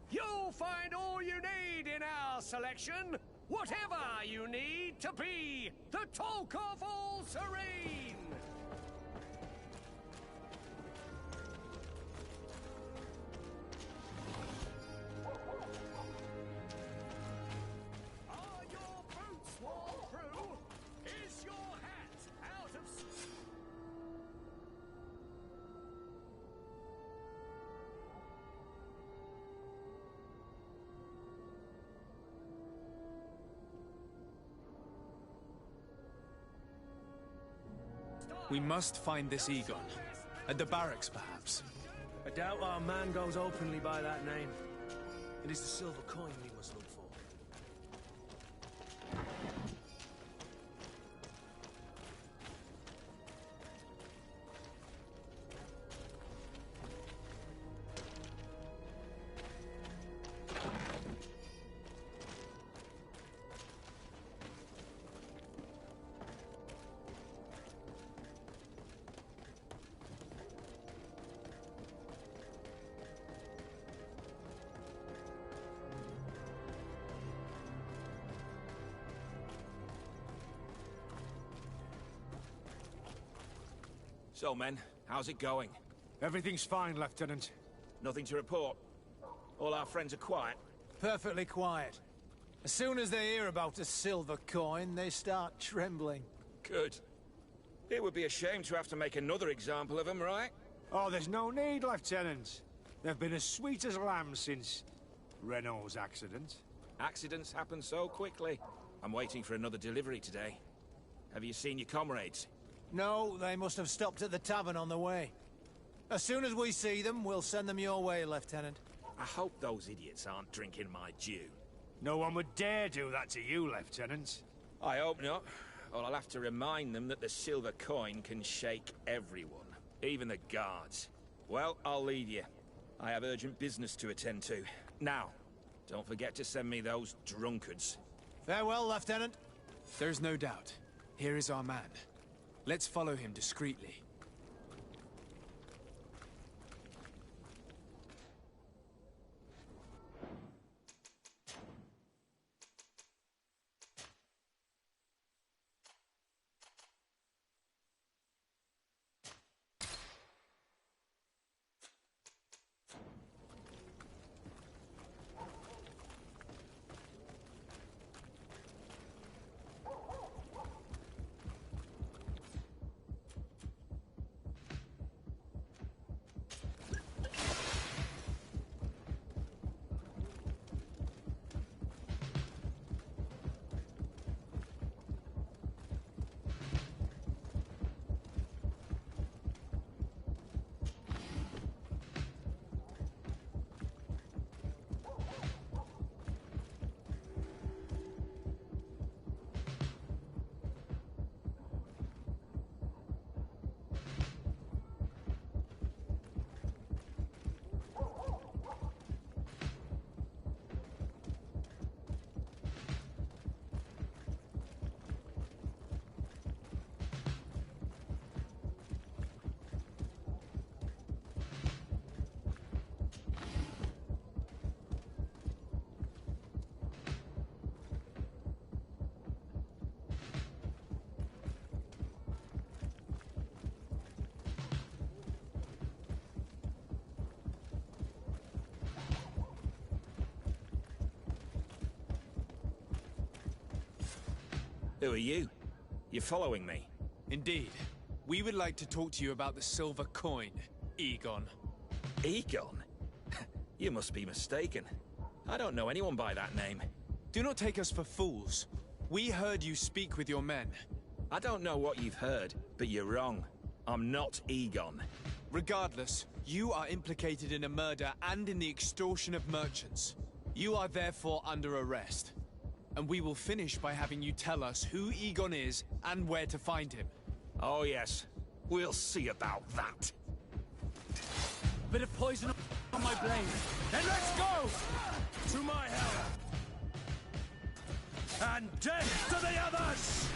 You'll find all you need in our selection. Whatever you need to be the talk of all Serene. Are your boots worn through? Is your hat out of... We must find this Egon. At the barracks, perhaps. I doubt our man goes openly by that name. It is the silver coin we must look for. So, men, how's it going? Everything's fine, Lieutenant. Nothing to report? All our friends are quiet? Perfectly quiet. As soon as they hear about a silver coin, they start trembling. Good. It would be a shame to have to make another example of them, right? Oh, there's no need, Lieutenant. They've been as sweet as lambs since Renault's accident. Accidents happen so quickly. I'm waiting for another delivery today. Have you seen your comrades? No, they must have stopped at the tavern on the way. As soon as we see them, we'll send them your way, Lieutenant. I hope those idiots aren't drinking my dew. No one would dare do that to you, Lieutenant. I hope not. Or I'll have to remind them that the silver coin can shake everyone, even the guards. Well, I'll leave you. I have urgent business to attend to. Now, don't forget to send me those drunkards. Farewell, Lieutenant. There's no doubt. Here is our man. Let's follow him discreetly. Who are you? You're following me? Indeed. We would like to talk to you about the silver coin, Egon. Egon? You must be mistaken. I don't know anyone by that name. Do not take us for fools. We heard you speak with your men. I don't know what you've heard, but you're wrong. I'm not Egon. Regardless, you are implicated in a murder and in the extortion of merchants. You are therefore under arrest. And we will finish by having you tell us who Egon is and where to find him. Oh yes, we'll see about that. Bit of poison on my blade. Then let's go! To my hell! And death to the others!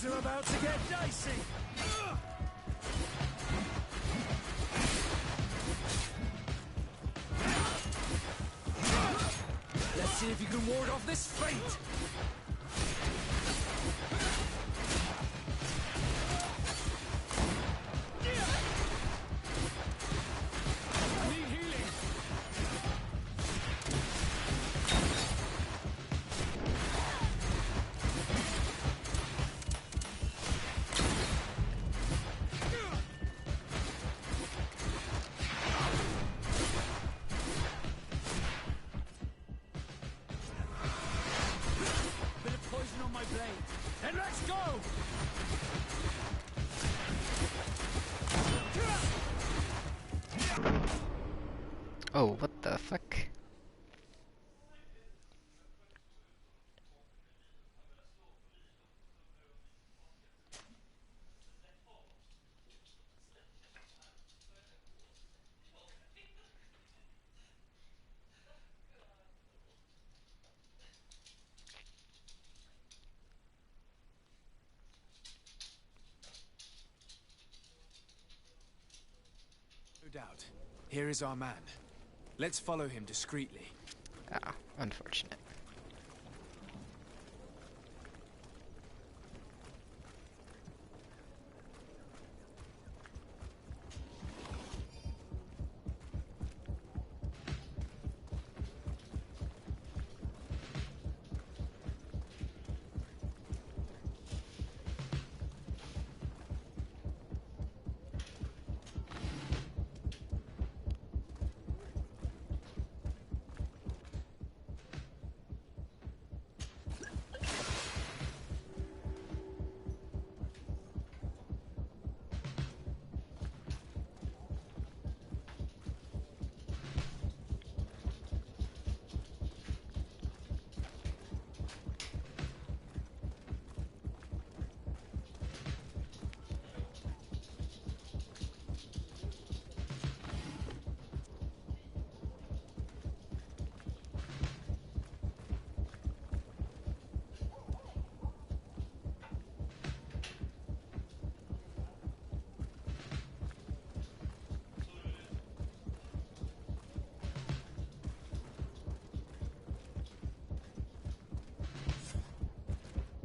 Are about to get dicey. Let's see if you can ward off this fate. And let's go! Oh, what the fuck? No doubt. Here is our man. Let's follow him discreetly. Ah, unfortunate.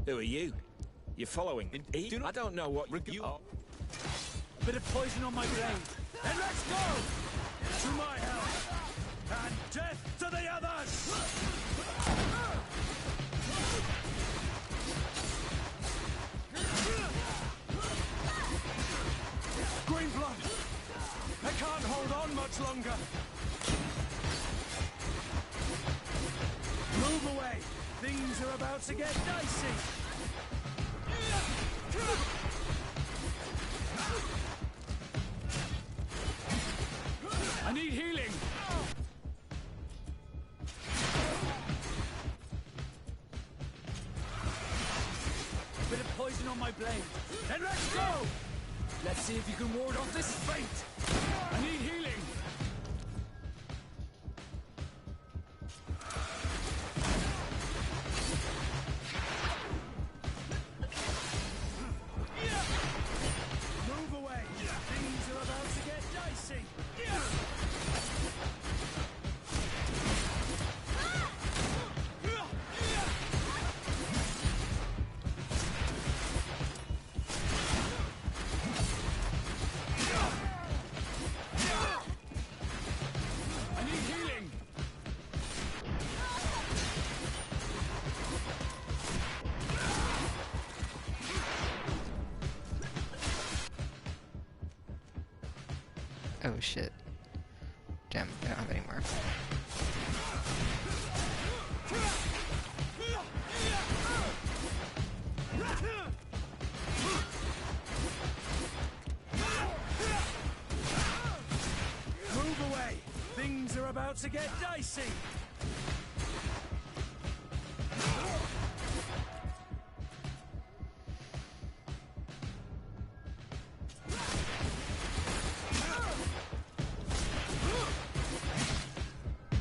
Who are you? You're following me? I don't know what you are. A bit of poison on my blade. And let's go! To my help! And death to the others! Green blood! I can't hold on much longer! Move away! Things are about to get dicey! I need healing! A bit of poison on my blade. Then let's go! Let's see if you can ward off this fate! I need healing! Move away! Things are about to get dicey! I need healing! Oh shit. Damn, I don't have any more. Move away! Things are about to get dicey!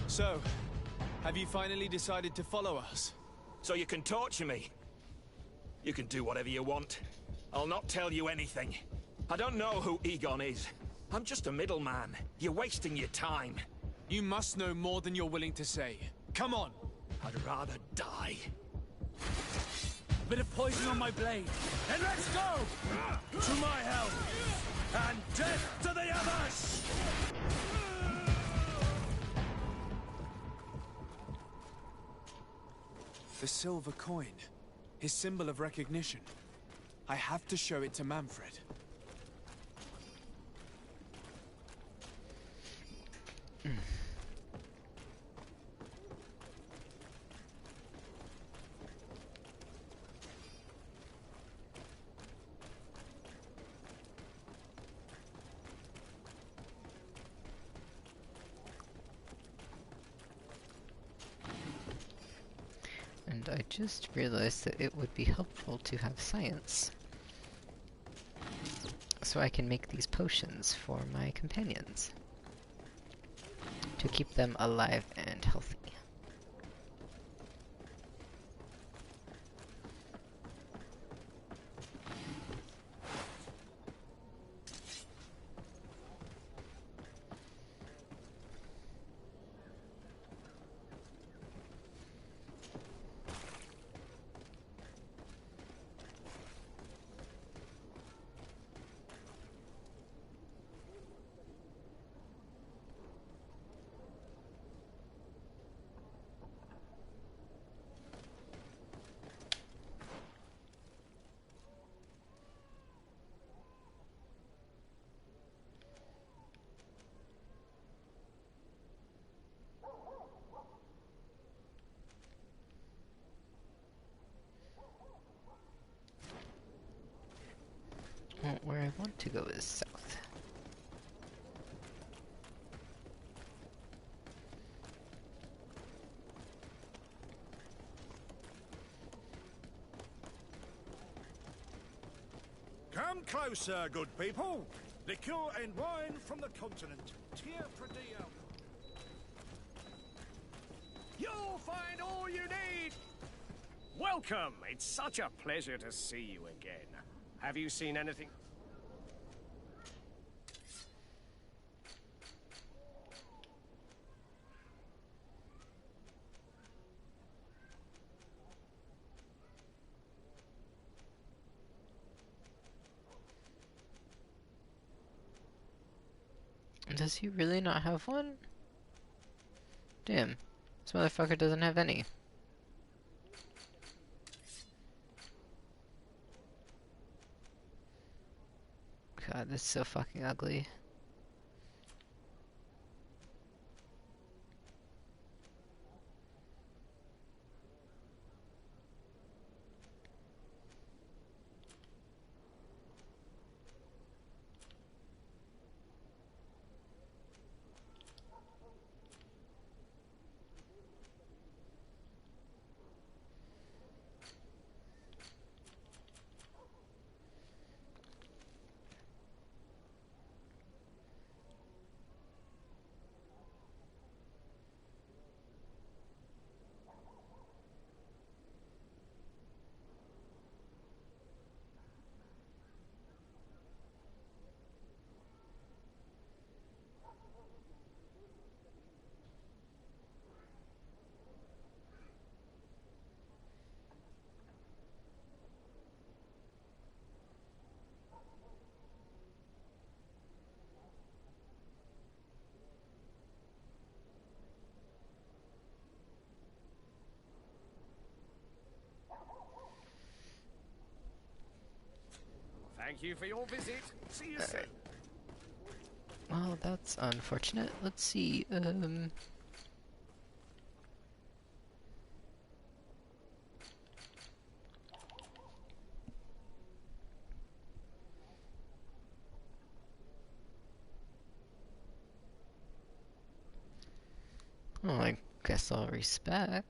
So, have you finally decided to follow us? So you can torture me. You can do whatever you want. I'll not tell you anything. I don't know who Egon is. I'm just a middleman. You're wasting your time. You must know more than you're willing to say. Come on! I'd rather die. Bit of poison on my blade. And let's go! To my help! And death to the others! The silver coin. His symbol of recognition. I have to show it to Manfred. And I just realized that it would be helpful to have science. So I can make these potions for my companions. To keep them alive and healthy. I want to go is south. Come closer, good people. Liqueur and wine from the continent. Tier for Dio. You'll find all you need! Welcome! It's such a pleasure to see you again. Have you seen anything? Does he really not have one? Damn. This motherfucker doesn't have any. God, that's so fucking ugly. Thank you for your visit. See you soon. Well, that's unfortunate. Let's see, well, I guess I'll respec.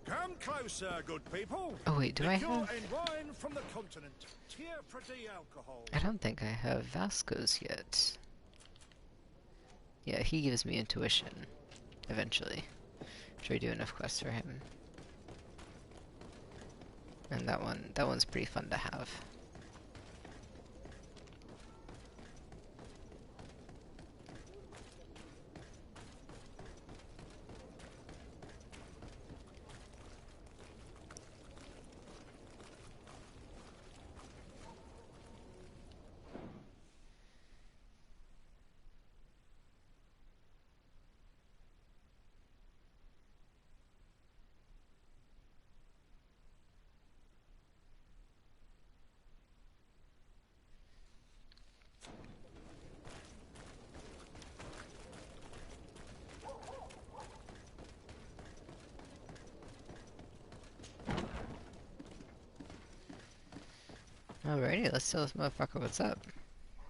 Come closer, good people. Oh wait, do I Liqueur have... and wine from the continent. Tier for alcohol. I don't think I have Vasco's yet. Yeah, he gives me intuition. Eventually. Try to do enough quests for him. And that one's pretty fun to have. Alrighty, let's tell this motherfucker what's up.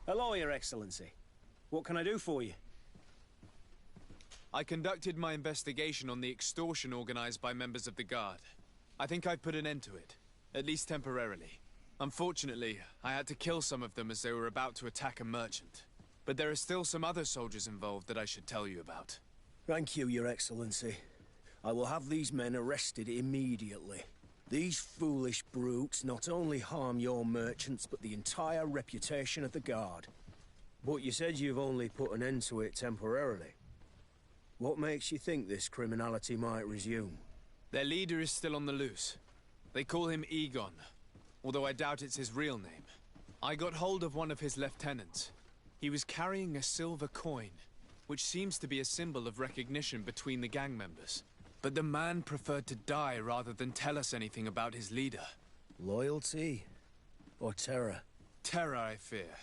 Hello, Your Excellency. What can I do for you? I conducted my investigation on the extortion organized by members of the Guard. I think I've put an end to it, at least temporarily. Unfortunately, I had to kill some of them as they were about to attack a merchant. But there are still some other soldiers involved that I should tell you about. Thank you, Your Excellency. I will have these men arrested immediately. These foolish brutes not only harm your merchants, but the entire reputation of the Guard. But you said you've only put an end to it temporarily. What makes you think this criminality might resume? Their leader is still on the loose. They call him Egon, although I doubt it's his real name. I got hold of one of his lieutenants. He was carrying a silver coin, which seems to be a symbol of recognition between the gang members. But the man preferred to die rather than tell us anything about his leader. Loyalty? Or terror? Terror, I fear.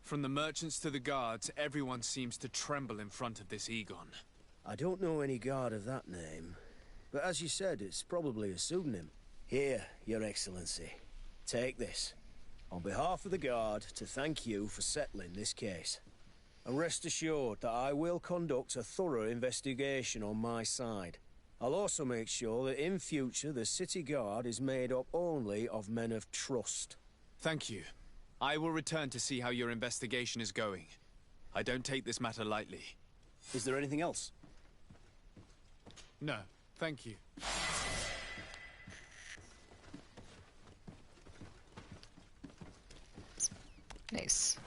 From the merchants to the guards, everyone seems to tremble in front of this Egon. I don't know any guard of that name. But as you said, it's probably a pseudonym. Here, Your Excellency. Take this. On behalf of the Guard, to thank you for settling this case. And rest assured that I will conduct a thorough investigation on my side. I'll also make sure that in future the City Guard is made up only of men of trust. Thank you. I will return to see how your investigation is going. I don't take this matter lightly. Is there anything else? No, thank you. Nice.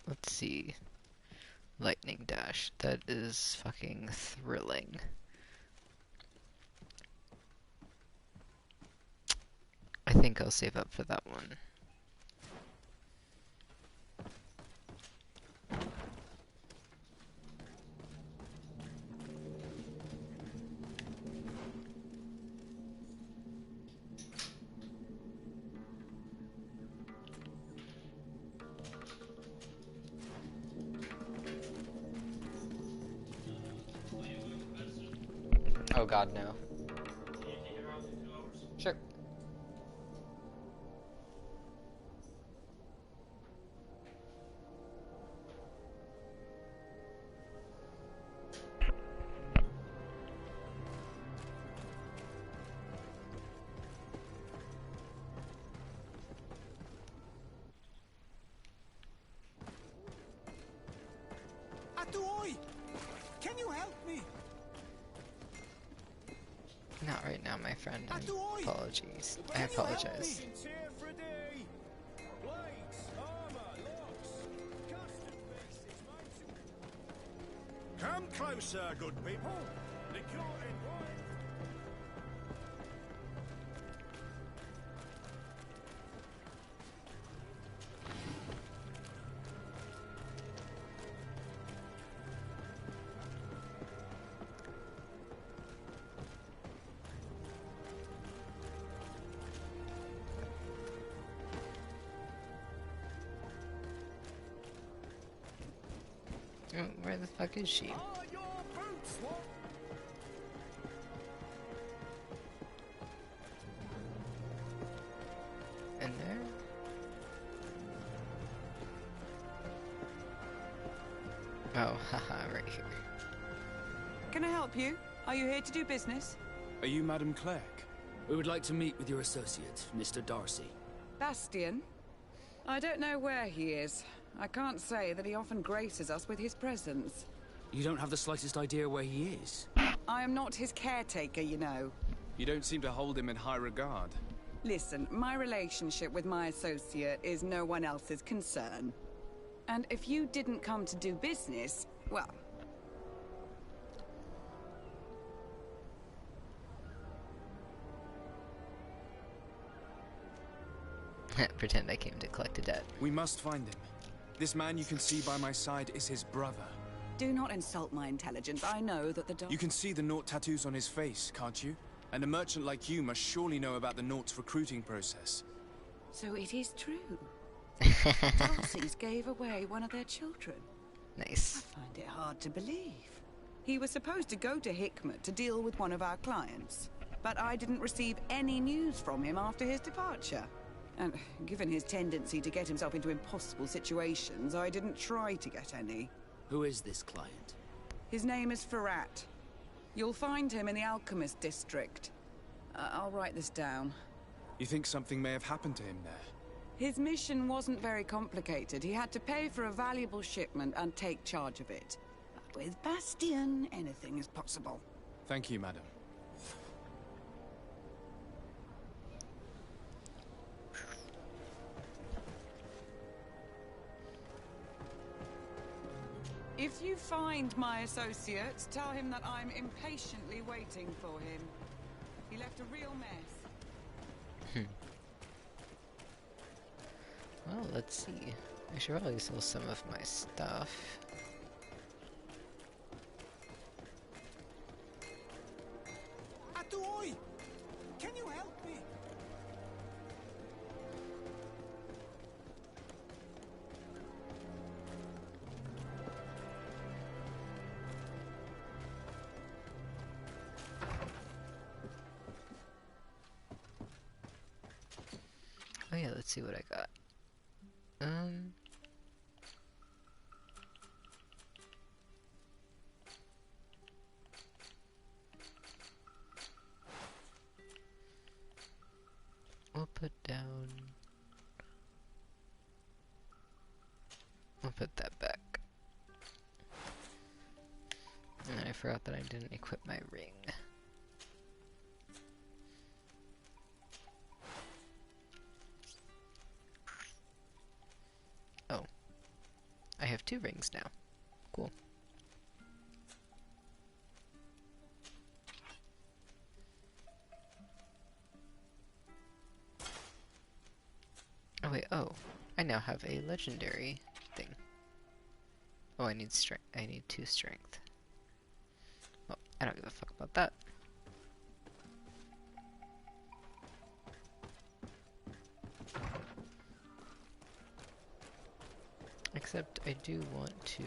Let's see. Lightning Dash. That is fucking thrilling. I think I'll save up for that one. Oh god, no. Sure. Atuoi! Can you help me? Not right now, my friend. Apologies. I apologize. Come closer, good people. Liqueur and wine. Oh, where the fuck is she? In there? Oh, haha, right here. Can I help you? Are you here to do business? Are you Madam Clerk? We would like to meet with your associate, Mr. Darcy. Bastian? I don't know where he is. I can't say that he often graces us with his presence. You don't have the slightest idea where he is? I am not his caretaker, you know. You don't seem to hold him in high regard. Listen, my relationship with my associate is no one else's concern. And if you didn't come to do business, well... Pretend I came to collect a debt. We must find him. This man you can see by my side is his brother. Do not insult my intelligence. I know that the You can see the Naught tattoos on his face, can't you? And a merchant like you must surely know about the Naught's recruiting process. So it is true. Darcy's gave away one of their children. Nice. I find it hard to believe. He was supposed to go to Hikmet to deal with one of our clients, but I didn't receive any news from him after his departure. And given his tendency to get himself into impossible situations, I didn't try to get any. Who is this client? His name is Ferrat. You'll find him in the Alchemist District. I'll write this down. You think something may have happened to him there? His mission wasn't very complicated. He had to pay for a valuable shipment and take charge of it. But with Bastion, anything is possible. Thank you, madam. If you find my associate, tell him that I'm impatiently waiting for him. He left a real mess. Well, let's see. I should probably sell some of my stuff. Atuoi! Can you help me? Oh yeah, let's see what I got. We'll put down... I'll put that back. And I forgot that I didn't equip my ring. Oh. I have 2 rings now. Cool. Oh wait, oh. I now have a legendary thing. Oh, I need strength. I need 2 strength. Well, I don't give a fuck about that. Except I do want to...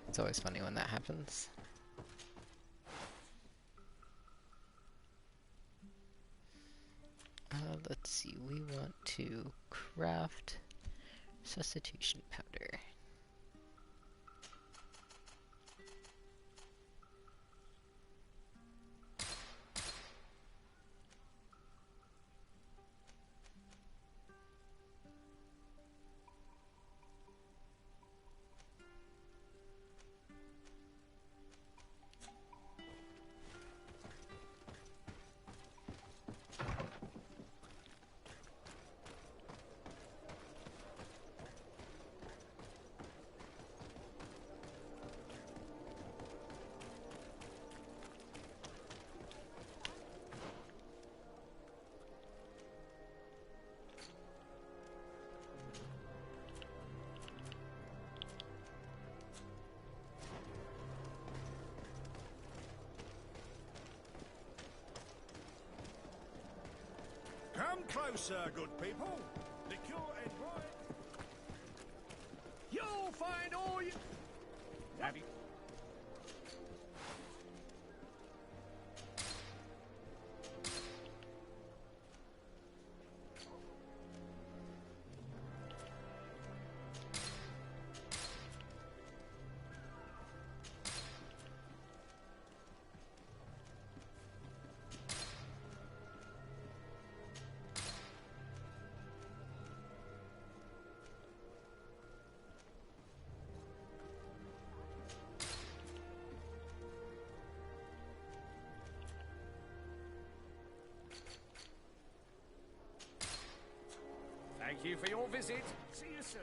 It's always funny when that happens. Let's see, we want to craft resuscitation powder. Come closer, good people. Liqueur and wine. You'll find all you... Have you... Thank you for your visit. See you soon.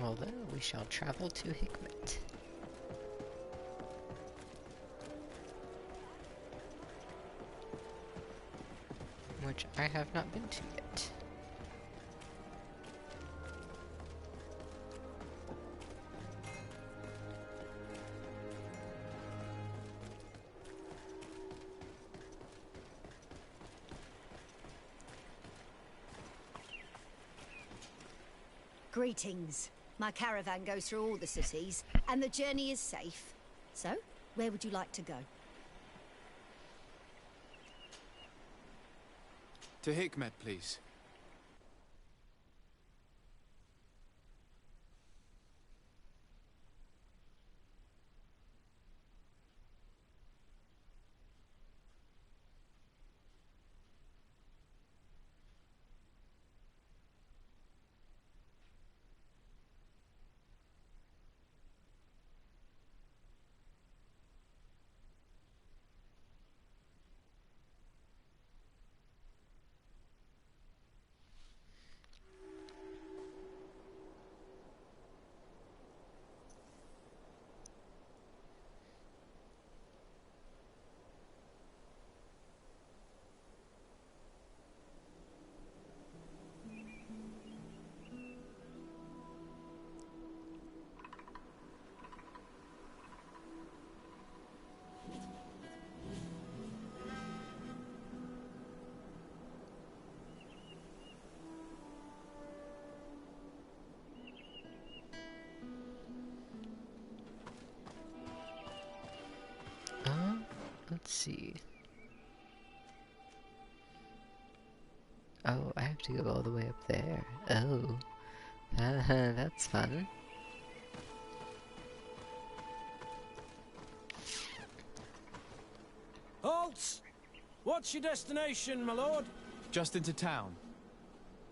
although we shall travel to Hikmet. Which I have not been to yet. Greetings. My caravan goes through all the cities, and the journey is safe. So, where would you like to go? To Hikmet, please. Let's see. Oh, I have to go all the way up there. Oh, that's fun. Halt! What's your destination, my lord? Just into town.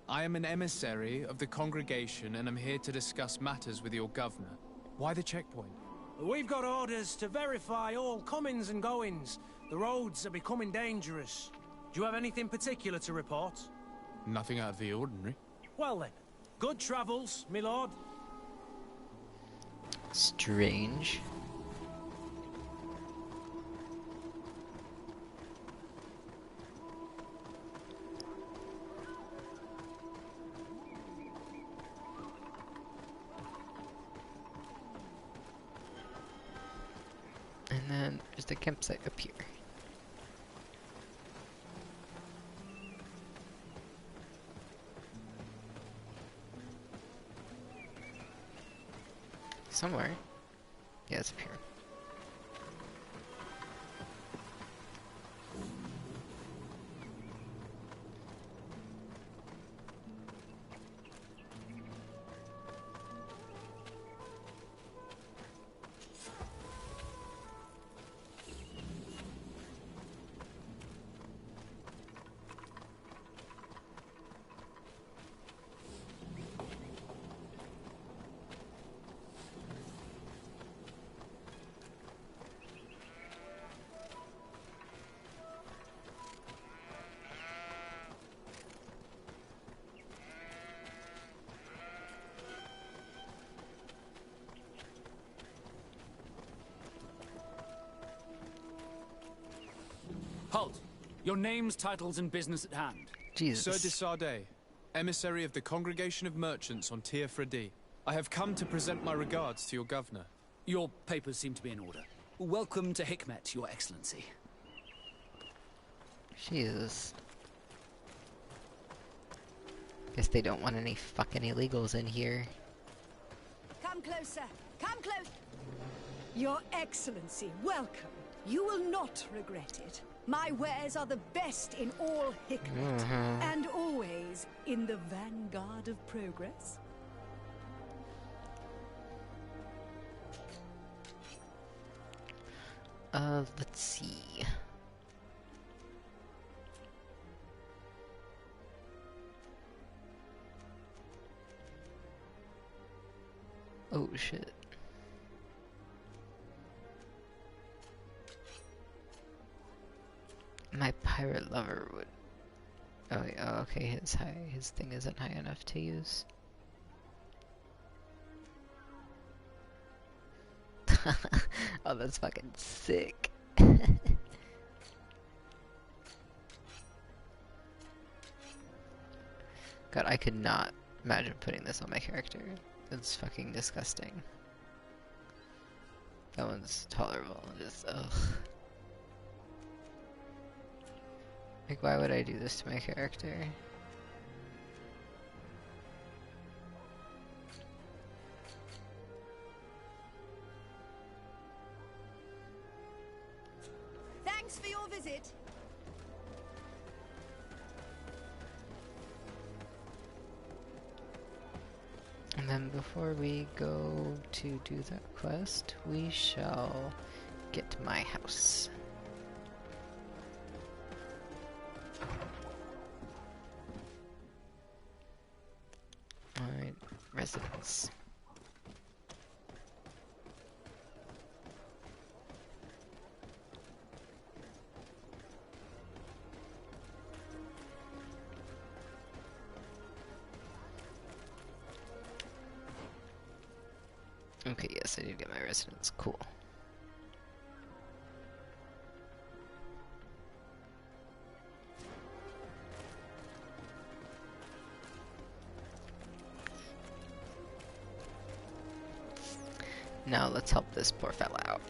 I am an emissary of the congregation and am here to discuss matters with your governor. Why the checkpoint? We've got orders to verify all comings and goings. The roads are becoming dangerous. Do you have anything particular to report? Nothing out of the ordinary. Well then, good travels, my lord. Strange. And then there's the campsite up here. Somewhere. Yeah, it's up here. Halt! Your names, titles, and business at hand. Jesus. Sir de Sardet, emissary of the Congregation of Merchants on Tir Fredi. I have come to present my regards to your governor. Your papers seem to be in order. Welcome to Hikmet, Your Excellency. Jesus. Guess they don't want any fucking illegals in here. Come closer. Come close. Your Excellency, welcome. You will not regret it. My wares are the best in all Hikmet, and always in the vanguard of progress. Let's see. Oh shit. My pirate lover would... Oh, yeah, okay, his thing isn't high enough to use. Oh, that's fucking sick. God, I could not imagine putting this on my character. It's fucking disgusting. That one's tolerable. Just, ugh. Like, why would I do this to my character? Thanks for your visit. And then before we go to do that quest, we shall get to my house. My residence. Okay, yes, I did get my residence. Cool. Now let's help this poor fella out.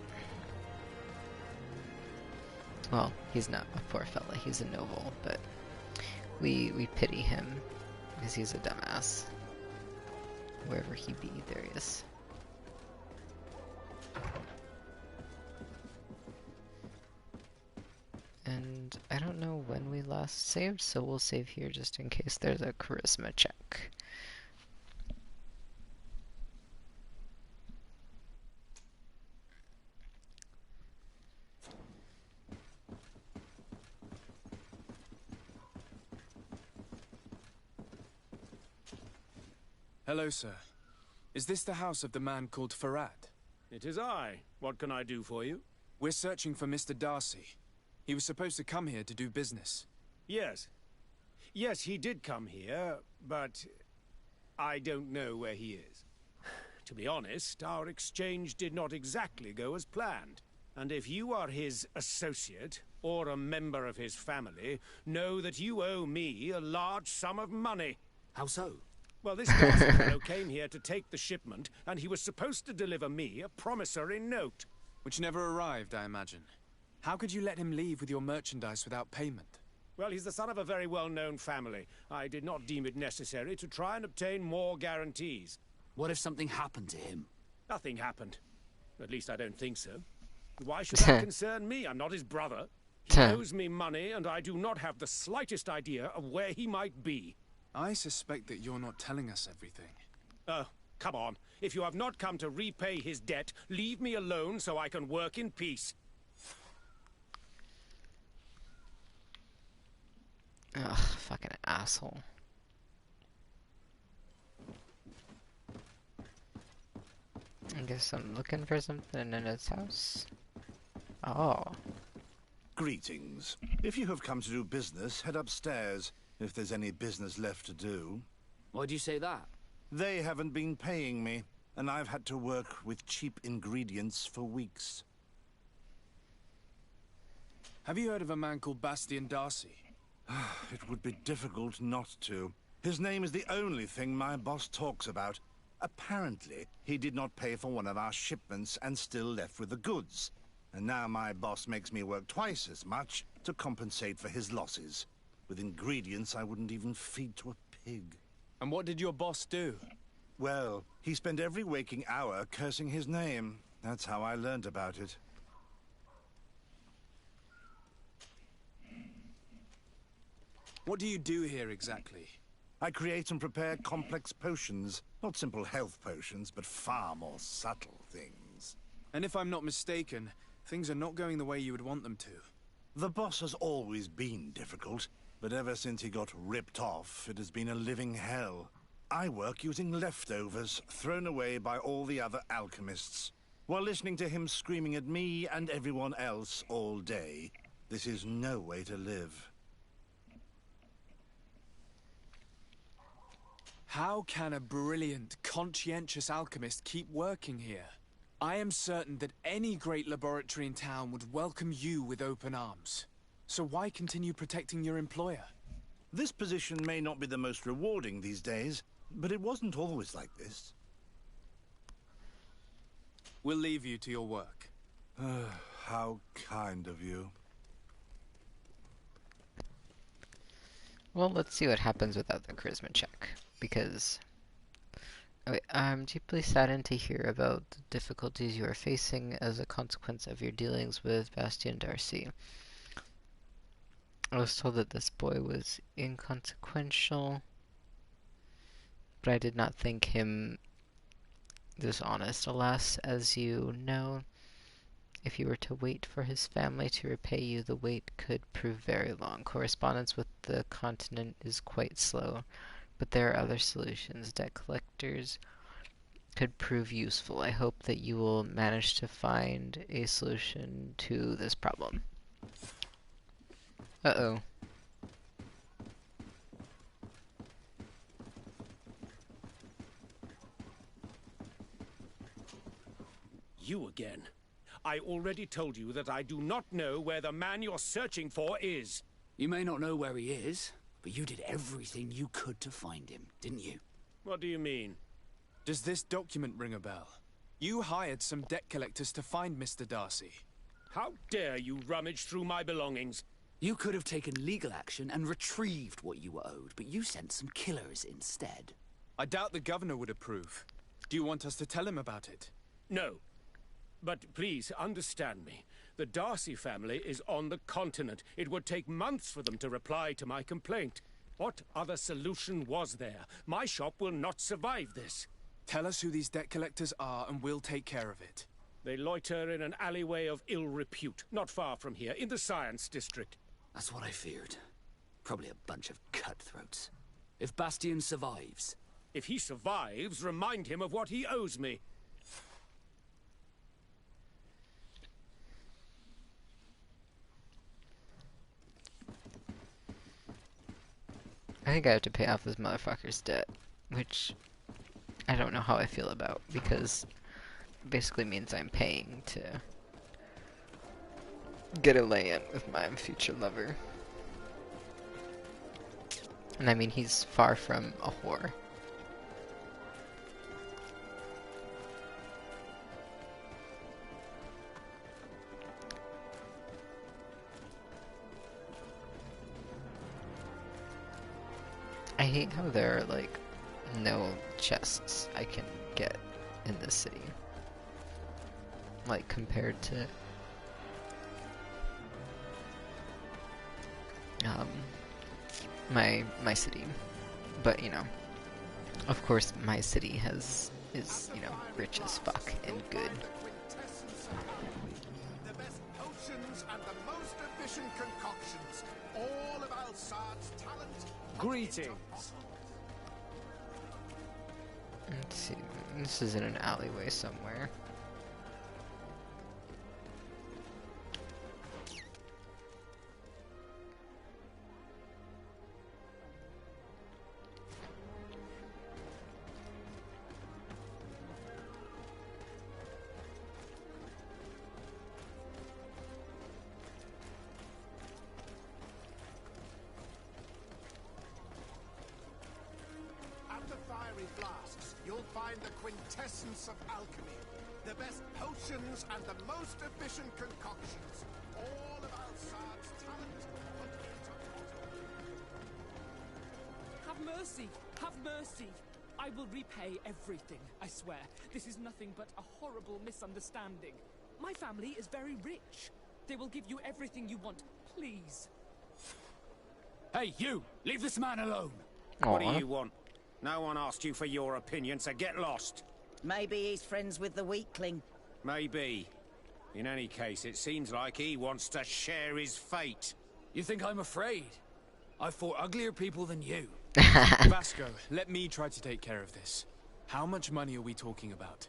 Well, he's not a poor fella, he's a noble, but we pity him because he's a dumbass. Wherever he be, there he is. And I don't know when we last saved, so we'll save here just in case there's a charisma check. Hello, sir. Is this the house of the man called Farad? It is I. What can I do for you? We're searching for Mr. Darcy. He was supposed to come here to do business. Yes. Yes, he did come here, but I don't know where he is. To be honest, our exchange did not exactly go as planned. And if you are his associate, or a member of his family, know that you owe me a large sum of money. How so? Well, this Darcy fellow came here to take the shipment, and he was supposed to deliver me a promissory note. Which never arrived, I imagine. How could you let him leave with your merchandise without payment? Well, he's the son of a very well-known family. I did not deem it necessary to try and obtain more guarantees. What if something happened to him? Nothing happened. At least I don't think so. Why should that concern me? I'm not his brother. He owes me money, and I do not have the slightest idea of where he might be. I suspect that you're not telling us everything. Oh, come on. If you have not come to repay his debt, leave me alone so I can work in peace. Ugh, fucking asshole. I guess I'm looking for something in his house. Oh. Greetings. If you have come to do business, head upstairs, if there's any business left to do. Why'd you say that? They haven't been paying me, and I've had to work with cheap ingredients for weeks. Have you heard of a man called Bastian Darcy? It would be difficult not to. His name is the only thing my boss talks about. Apparently, he did not pay for one of our shipments and still left with the goods. And now my boss makes me work twice as much to compensate for his losses. With ingredients I wouldn't even feed to a pig. And what did your boss do? Well, he spent every waking hour cursing his name. That's how I learned about it. What do you do here exactly? I create and prepare complex potions. Not simple health potions, but far more subtle things. And if I'm not mistaken, things are not going the way you would want them to. The boss has always been difficult, but ever since he got ripped off, it has been a living hell. I work using leftovers thrown away by all the other alchemists, while listening to him screaming at me and everyone else all day. This is no way to live. How can a brilliant, conscientious alchemist keep working here? I am certain that any great laboratory in town would welcome you with open arms. So why continue protecting your employer? This position may not be the most rewarding these days, but it wasn't always like this. We'll leave you to your work. How kind of you. Well, let's see what happens without the charisma check, because I'm deeply saddened to hear about the difficulties you are facing as a consequence of your dealings with Bastian Darcy. I was told that this boy was inconsequential, but I did not think him dishonest. Alas, as you know, if you were to wait for his family to repay you, the wait could prove very long. Correspondence with the continent is quite slow, but there are other solutions. Debt collectors could prove useful. I hope that you will manage to find a solution to this problem. Uh-oh. You again. I already told you that I do not know where the man you're searching for is. You may not know where he is, but you did everything you could to find him, didn't you? What do you mean? Does this document ring a bell? You hired some debt collectors to find Mr. Darcy. How dare you rummage through my belongings? You could have taken legal action and retrieved what you were owed, but you sent some killers instead. I doubt the governor would approve. Do you want us to tell him about it? No. But please, understand me. The Darcy family is on the continent. It would take months for them to reply to my complaint. What other solution was there? My shop will not survive this. Tell us who these debt collectors are and we'll take care of it. They loiter in an alleyway of ill repute, not far from here, in the Science District. That's what I feared. Probably a bunch of cutthroats. If Bastian survives... If he survives, remind him of what he owes me. I think I have to pay off this motherfucker's debt, which I don't know how I feel about, because it basically means I'm paying to get a lay-in with my future lover. And I mean, he's far from a whore. I hate how there are, like, no chests I can get in this city. Like, compared to... my city. But, you know, of course my city is, you know, rich as fuck and good. The best potions and the most efficient concoctions. All of Alsad's talent. Greetings. Let's see, this is in an alleyway somewhere. Quintessence of alchemy. The best potions and the most efficient concoctions. All of Alsad's talent. Have mercy! Have mercy! I will repay everything, I swear. This is nothing but a horrible misunderstanding. My family is very rich. They will give you everything you want. Please. Hey, you! Leave this man alone! What do you want? No one asked you for your opinion, so get lost. Maybe he's friends with the weakling. Maybe. In any case, it seems like he wants to share his fate. You think I'm afraid? I've fought uglier people than you. Vasco, let me try to take care of this. How much money are we talking about?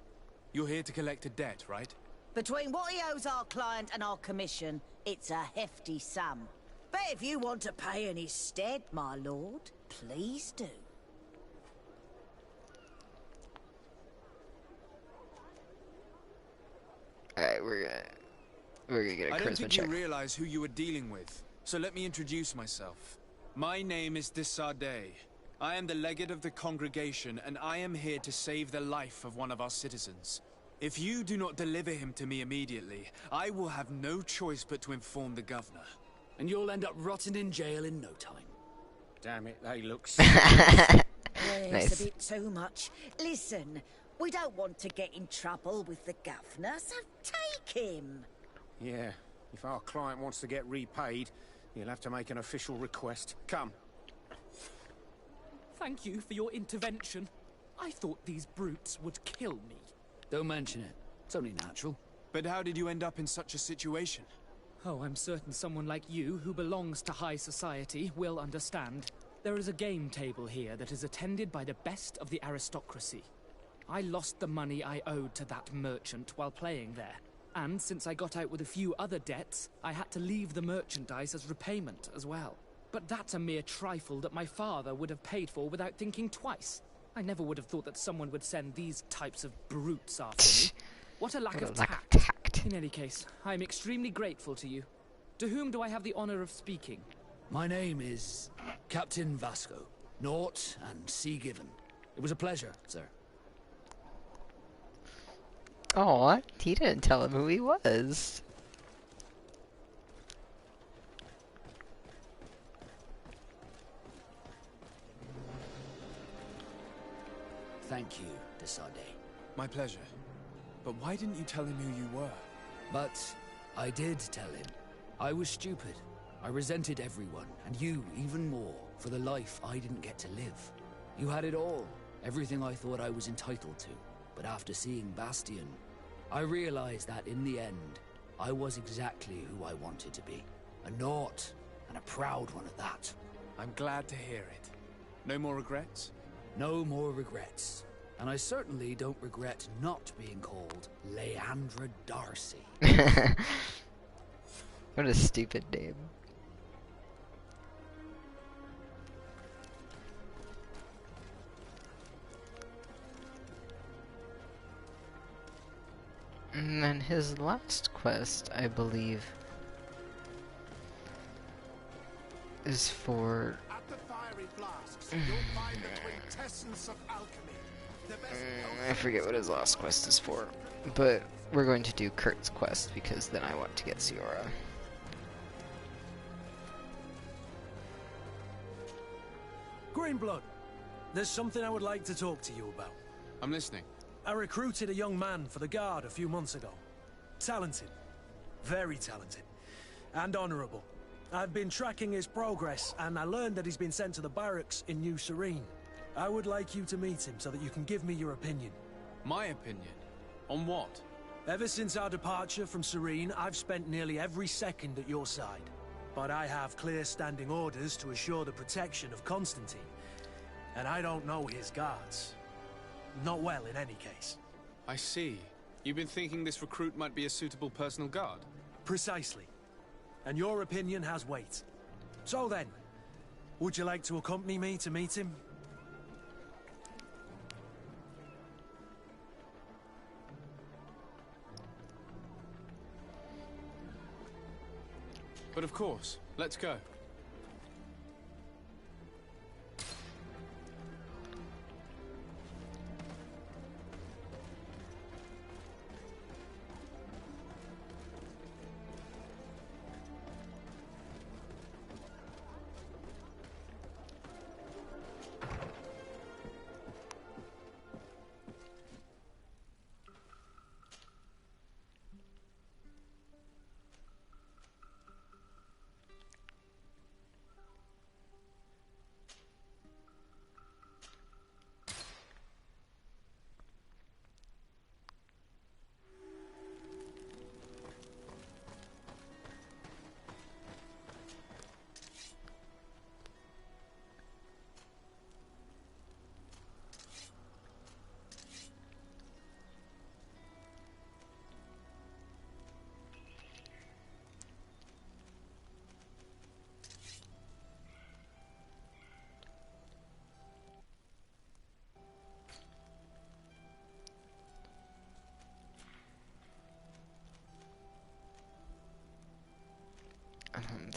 You're here to collect a debt, right? Between what he owes our client and our commission, it's a hefty sum. But if you want to pay in his stead, my lord, please do. We're gonna get a I don't charisma think check. you realize who you were dealing with, so let me introduce myself. My name is Desade. I am the legate of the congregation, and I am here to save the life of one of our citizens. If you do not deliver him to me immediately, I will have no choice but to inform the governor. And you'll end up rotting in jail in no time. Damn it, they look Yes, Nice. a bit too much. Listen, we don't want to get in trouble with the governor, so take him. Yeah, if our client wants to get repaid, he'll have to make an official request. Come. Thank you for your intervention. I thought these brutes would kill me. Don't mention it. It's only natural. But how did you end up in such a situation? Oh, I'm certain someone like you, who belongs to high society, will understand. There is a game table here that is attended by the best of the aristocracy. I lost the money I owed to that merchant while playing there. And since I got out with a few other debts, I had to leave the merchandise as repayment as well. But that's a mere trifle that my father would have paid for without thinking twice. I never would have thought that someone would send these types of brutes after me. What a lack of tact. In any case, I'm extremely grateful to you. To whom do I have the honor of speaking? My name is Captain Vasco. Naught and Sea Given. It was a pleasure, sir. Aw, he didn't tell him who he was. Thank you, Desade. My pleasure. But why didn't you tell him who you were? But I did tell him. I was stupid. I resented everyone, and you even more, for the life I didn't get to live. You had it all, everything I thought I was entitled to. But after seeing Bastion, I realized that in the end, I was exactly who I wanted to be. A naught, and a proud one at that. I'm glad to hear it. No more regrets? No more regrets. And I certainly don't regret not being called Leandra Darcy. What a stupid name. And then his last quest, I believe, is for... At the fiery flasks, you'll find the quintessence of alchemy. The best I forget what his last quest is for, but we're going to do Kurt's quest because then I want to get Siora. Greenblood, there's something I would like to talk to you about. I'm listening. I recruited a young man for the Guard a few months ago. Talented. Very talented. And honorable. I've been tracking his progress, and I learned that he's been sent to the barracks in New Serene. I would like you to meet him so that you can give me your opinion. My opinion? On what? Ever since our departure from Serene, I've spent nearly every second at your side. But I have clear standing orders to assure the protection of Constantine. And I don't know his guards. Not well, in any case. I see. You've been thinking this recruit might be a suitable personal guard? Precisely. And your opinion has weight. So then, would you like to accompany me to meet him? But of course, let's go.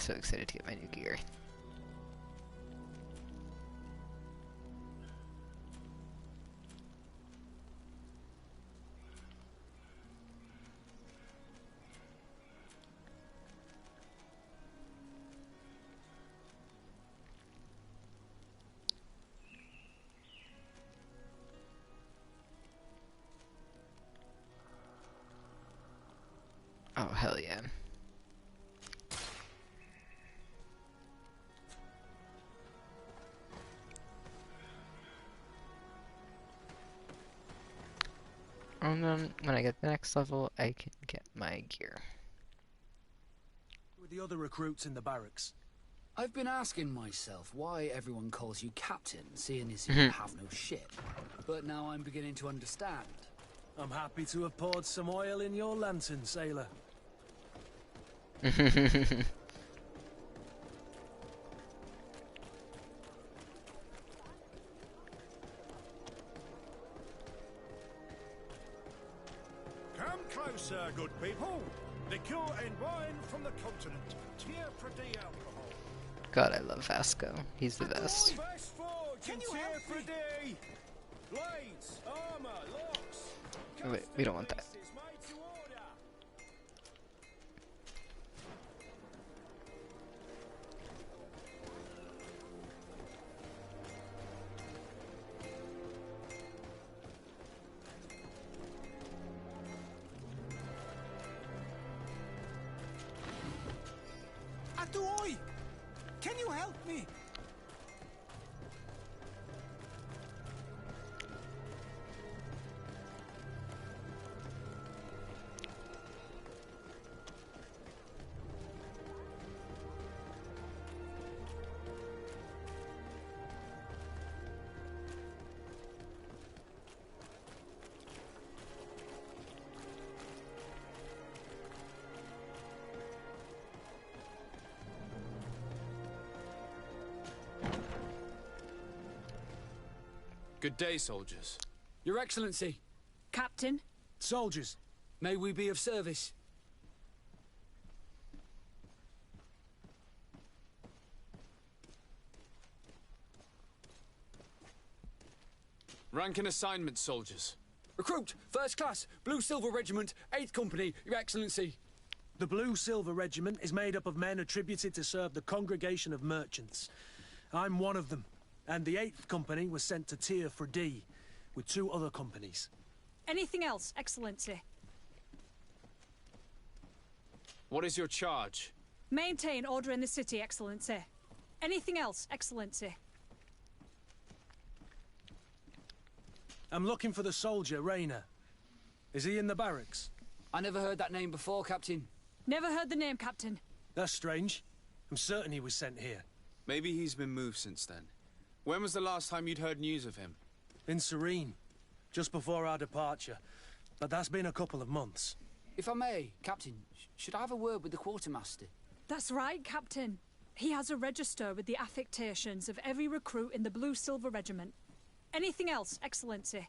So excited to get my new gear. Oh, hell yeah. And then when I get the next level, I can get my gear. With the other recruits in the barracks. I've been asking myself why everyone calls you captain, seeing as you have no ship. But now I'm beginning to understand. I'm happy to have poured some oil in your lantern, sailor. Come closer, good people. Liqueur and wine from the continent. Tier for D alcohol. God, I love Vasco. He's the best. Can you help for D? Blades, armor, locks. Oh, wait, we don't want that. Atuoi! Can you help me? Good day, soldiers. Your Excellency. Captain? Soldiers. May we be of service? Rank and assignment, soldiers. Recruit, first class, Blue Silver Regiment, 8th Company, Your Excellency. The Blue Silver Regiment is made up of men attributed to serve the Congregation of Merchants. I'm one of them, and the 8th Company was sent to Tier for D, with 2 other companies. Anything else, Excellency? What is your charge? Maintain order in the city, Excellency. Anything else, Excellency? I'm looking for the soldier, Rayner. Is he in the barracks? I never heard that name before, Captain. Never heard the name, Captain. That's strange. I'm certain he was sent here. Maybe he's been moved since then. When was the last time you'd heard news of him? In Serene, just before our departure. But that's been a couple of months. If I may, Captain, should I have a word with the quartermaster? That's right, Captain. He has a register with the affectations of every recruit in the Blue Silver Regiment. Anything else, Excellency?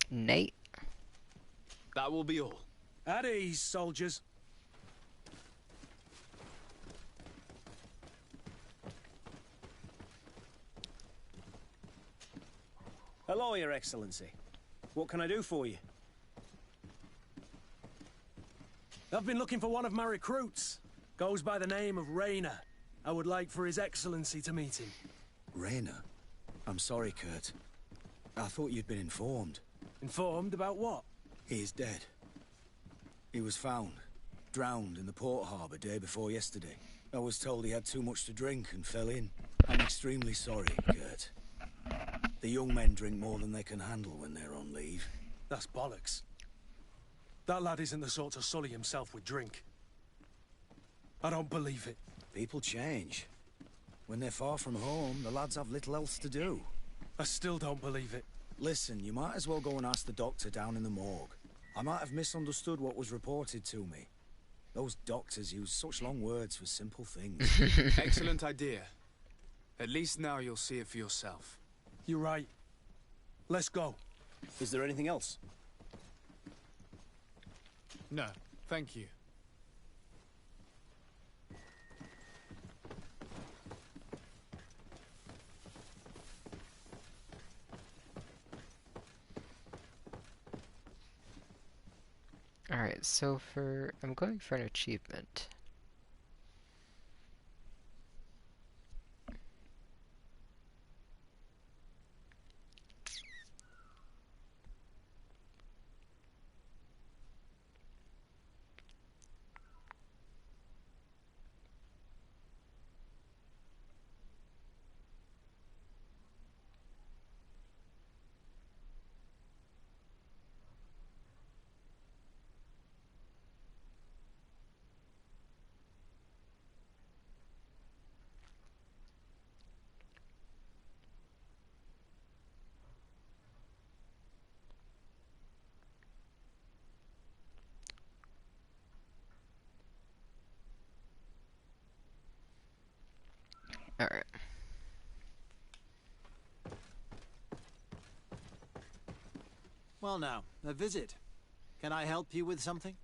Nate? That will be all. At ease, soldiers. Hello, Your Excellency. What can I do for you? I've been looking for one of my recruits. Goes by the name of Rayner. I would like for His Excellency to meet him. Rayner? I'm sorry, Kurt. I thought you'd been informed. Informed about what? He is dead. He was found, drowned in the port harbour day before yesterday. I was told he had too much to drink and fell in. I'm extremely sorry, Kurt. The young men drink more than they can handle when they're on leave. That's bollocks. That lad isn't the sort to sully himself with drink. I don't believe it. People change. When they're far from home, the lads have little else to do. I still don't believe it. Listen, you might as well go and ask the doctor down in the morgue. I might have misunderstood what was reported to me. Those doctors use such long words for simple things. Excellent idea. At least now you'll see it for yourself. You're right. Let's go. Is there anything else? No, thank you. Alright, so I'm going for an achievement. Alright. Well now, a visit. Can I help you with something?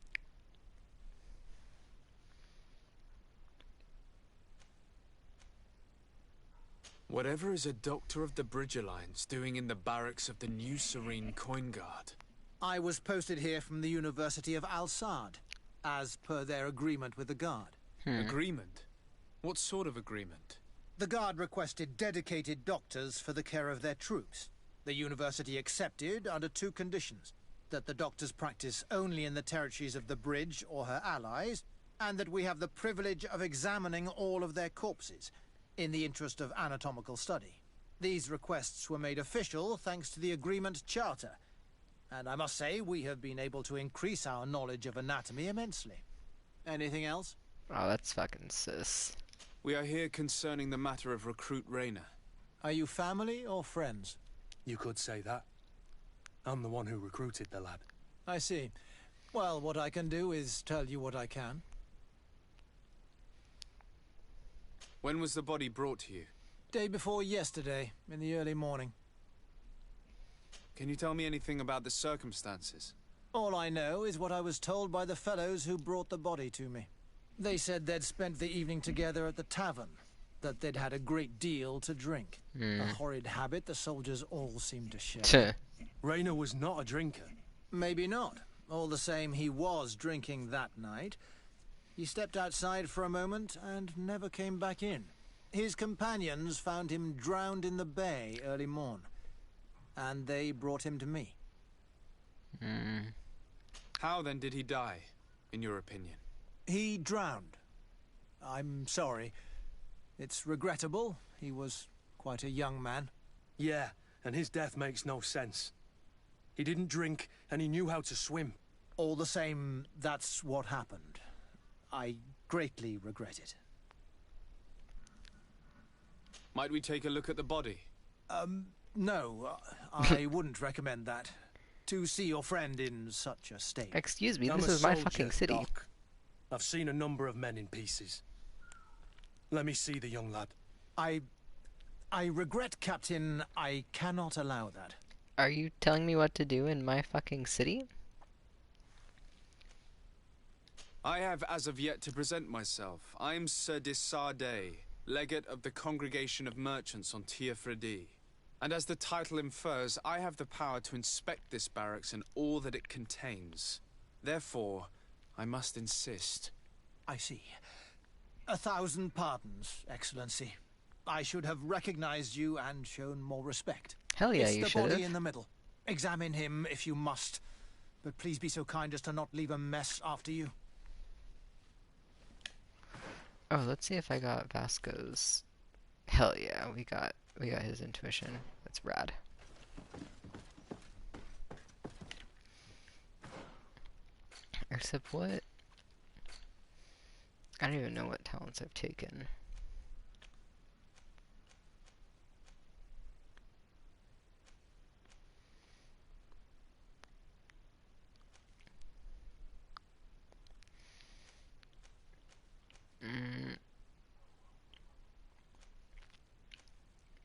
Whatever is a doctor of the Bridge Alliance doing in the barracks of the New Serene Coin Guard? I was posted here from the University of Al-Sad, as per their agreement with the Guard. Agreement? What sort of agreement? The Guard requested dedicated doctors for the care of their troops. The University accepted under 2 conditions: that the doctors practice only in the territories of the Bridge or her allies, and that we have the privilege of examining all of their corpses, in the interest of anatomical study. These requests were made official thanks to the Agreement Charter, and I must say we have been able to increase our knowledge of anatomy immensely. Anything else? Oh, that's fucking sis. We are here concerning the matter of Recruit Rayner. Are you family or friends? You could say that. I'm the one who recruited the lad. I see. Well, what I can do is tell you what I can. When was the body brought to you? Day before yesterday, in the early morning. Can you tell me anything about the circumstances? All I know is what I was told by the fellows who brought the body to me. They said they'd spent the evening together at the tavern, that they'd had a great deal to drink. A horrid habit the soldiers all seemed to share. Rayner was not a drinker. Maybe not. All the same, he was drinking that night. He stepped outside for a moment and never came back in. His companions found him drowned in the bay early morn, and they brought him to me. How then did he die, in your opinion? He drowned. I'm sorry. It's regrettable. He was quite a young man. Yeah, and his death makes no sense. He didn't drink, and he knew how to swim. All the same, that's what happened. I greatly regret it. Might we take a look at the body? No, I wouldn't recommend that. To see your friend in such a state. Excuse me, I'm this a is my soldier, fucking city. Doc. I've seen a number of men in pieces. Let me see the young lad. I regret, Captain. I cannot allow that. Are you telling me what to do in my fucking city? I have as of yet to present myself. I'm Sir Desardet, legate of the Congregation of Merchants on Tir Fredi. And as the title infers, I have the power to inspect this barracks and all that it contains. Therefore, I must insist. I see. 1,000 pardons, Excellency. I should have recognized you and shown more respect. Hell yeah, it's you the should body have. in the middle. Examine him if you must, but please be so kind as to not leave a mess after you. Oh, let's see if I got Vasco's. Hell yeah, we got his intuition. That's rad. Except what? I don't even know what talents I've taken.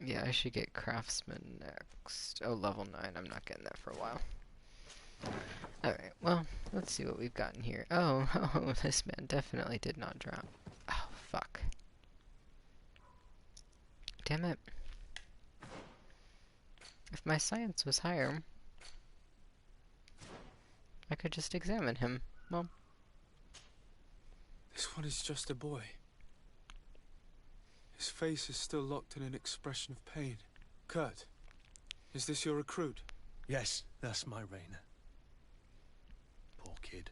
Yeah, I should get Craftsman next. Oh, level 9. I'm not getting that for a while. Alright, well, let's see what we've got in here. Oh, this man definitely did not drop. Oh, fuck. Damn it. If my science was higher, I could just examine him. Well, This one is just a boy. His face is still locked in an expression of pain. Kurt, is this your recruit? Yes, that's my Rainer. Poor kid.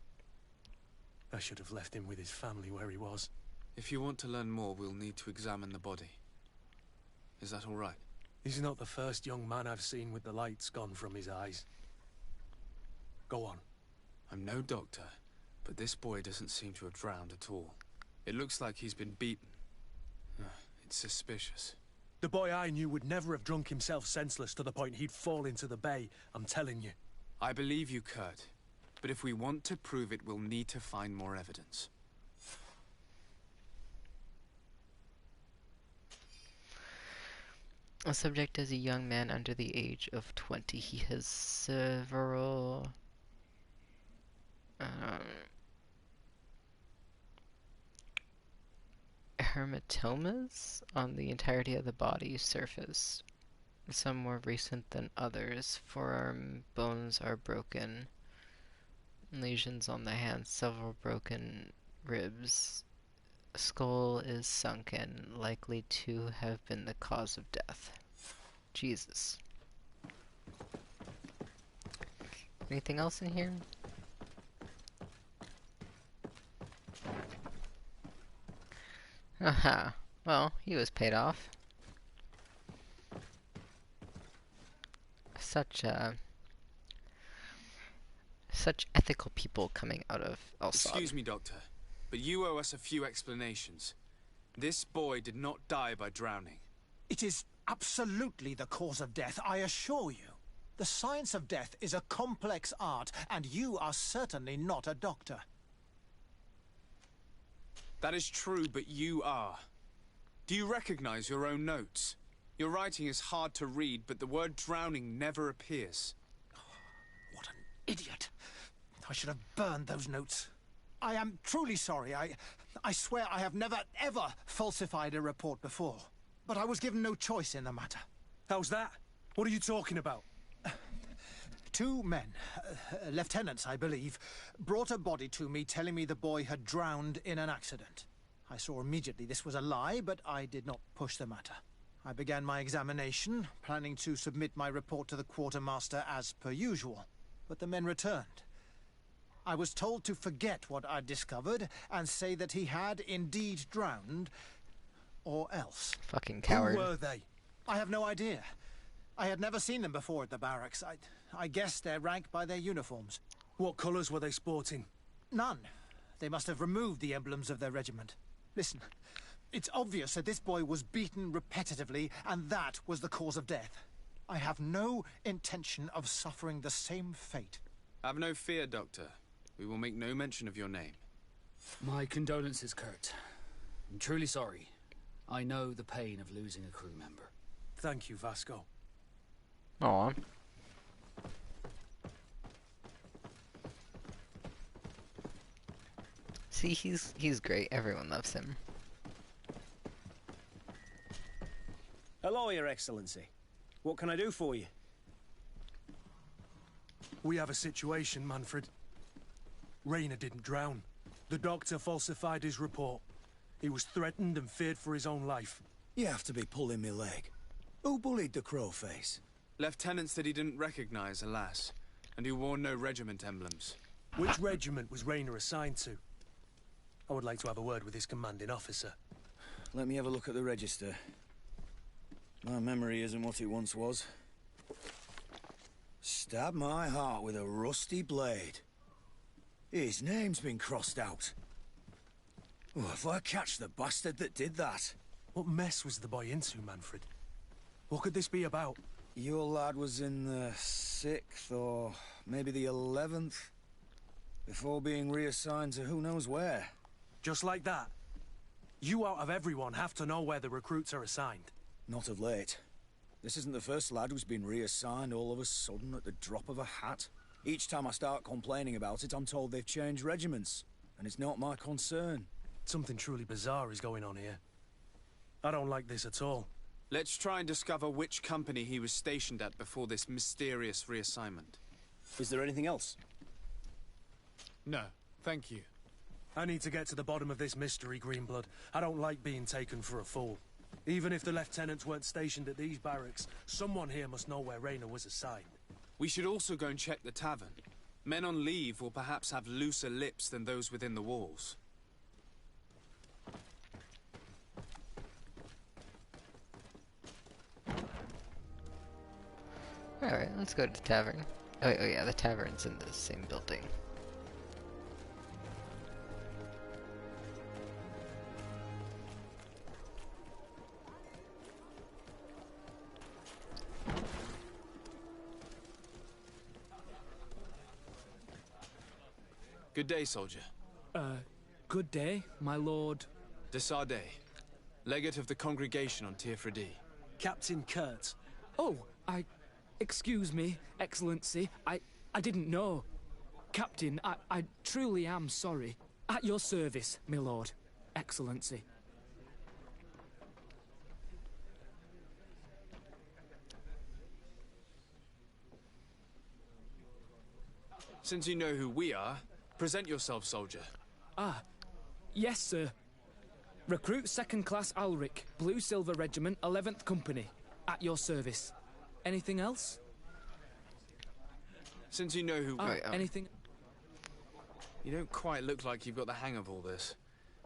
I should have left him with his family where he was. If you want to learn more, we'll need to examine the body. Is that all right? He's not the first young man I've seen with the lights gone from his eyes. Go on. I'm no doctor, but this boy doesn't seem to have drowned at all. It looks like he's been beaten. It's suspicious. The boy I knew would never have drunk himself senseless to the point he'd fall into the bay, I'm telling you. I believe you, Kurt. But if we want to prove it, we'll need to find more evidence. A subject is a young man under the age of 20. He has several hematomas on the entirety of the body surface. Some more recent than others. Forearm bones are broken. Lesions on the hands, several broken ribs. Skull is sunken, likely to have been the cause of death. Jesus. Anything else in here? Aha. Well, he was paid off. Such ethical people coming out of Al-Sad. Excuse me, Doctor, but you owe us a few explanations. This boy did not die by drowning. It is absolutely the cause of death, I assure you. The science of death is a complex art, and you are certainly not a doctor. That is true, but you are. Do you recognize your own notes? Your writing is hard to read, but the word drowning never appears. What an idiot. I should have burned those notes. I am truly sorry. I swear I have never, ever falsified a report before. But I was given no choice in the matter. How's that? What are you talking about? Two men, lieutenants I believe, brought a body to me telling me the boy had drowned in an accident. I saw immediately this was a lie, but I did not push the matter. I began my examination, planning to submit my report to the quartermaster as per usual. But the men returned. I was told to forget what I'd discovered and say that he had indeed drowned, or else. Fucking coward. Who were they? I have no idea. I had never seen them before at the barracks. I guessed their rank by their uniforms. What colours were they sporting? None. They must have removed the emblems of their regiment. Listen, it's obvious that this boy was beaten repetitively, and that was the cause of death. I have no intention of suffering the same fate. Have no fear, Doctor. We will make no mention of your name. My condolences, Kurt. I'm truly sorry. I know the pain of losing a crew member. Thank you, Vasco. Aw. See, he's great. Everyone loves him. Hello, Your Excellency. What can I do for you? We have a situation, Manfred. Rainer didn't drown. The doctor falsified his report. He was threatened and feared for his own life. You have to be pulling me leg. Who bullied the crowface? Lieutenants that he didn't recognize, alas, and who wore no regiment emblems. Which regiment was Rainer assigned to? I would like to have a word with his commanding officer. Let me have a look at the register. My memory isn't what it once was. Stab my heart with a rusty blade. His name's been crossed out. Oh, if I catch the bastard that did that. What mess was the boy into, Manfred? What could this be about? Your lad was in the 6th or maybe the 11th before being reassigned to who knows where. Just like that? You out of everyone have to know where the recruits are assigned. Not of late. This isn't the first lad who's been reassigned all of a sudden at the drop of a hat. Each time I start complaining about it, I'm told they've changed regiments, and it's not my concern. Something truly bizarre is going on here. I don't like this at all. Let's try and discover which company he was stationed at before this mysterious reassignment. Is there anything else? No, thank you. I need to get to the bottom of this mystery, Greenblood. I don't like being taken for a fool. Even if the lieutenants weren't stationed at these barracks, someone here must know where Raina was assigned. We should also go and check the tavern. Men on leave will perhaps have looser lips than those within the walls. Alright, let's go to the tavern. Oh yeah, the tavern's in the same building. Good day, soldier. Good day, my lord. De Sardet, legate of the congregation on Teofredi. Captain Kurt. Oh, excuse me, Excellency. I didn't know. Captain, I truly am sorry. At your service, my lord. Excellency. Since you know who we are, present yourself, soldier. Yes, sir. Recruit 2nd Class Alric, Blue Silver Regiment, 11th Company. At your service. Anything else? Since you know who anything? You don't quite look like you've got the hang of all this.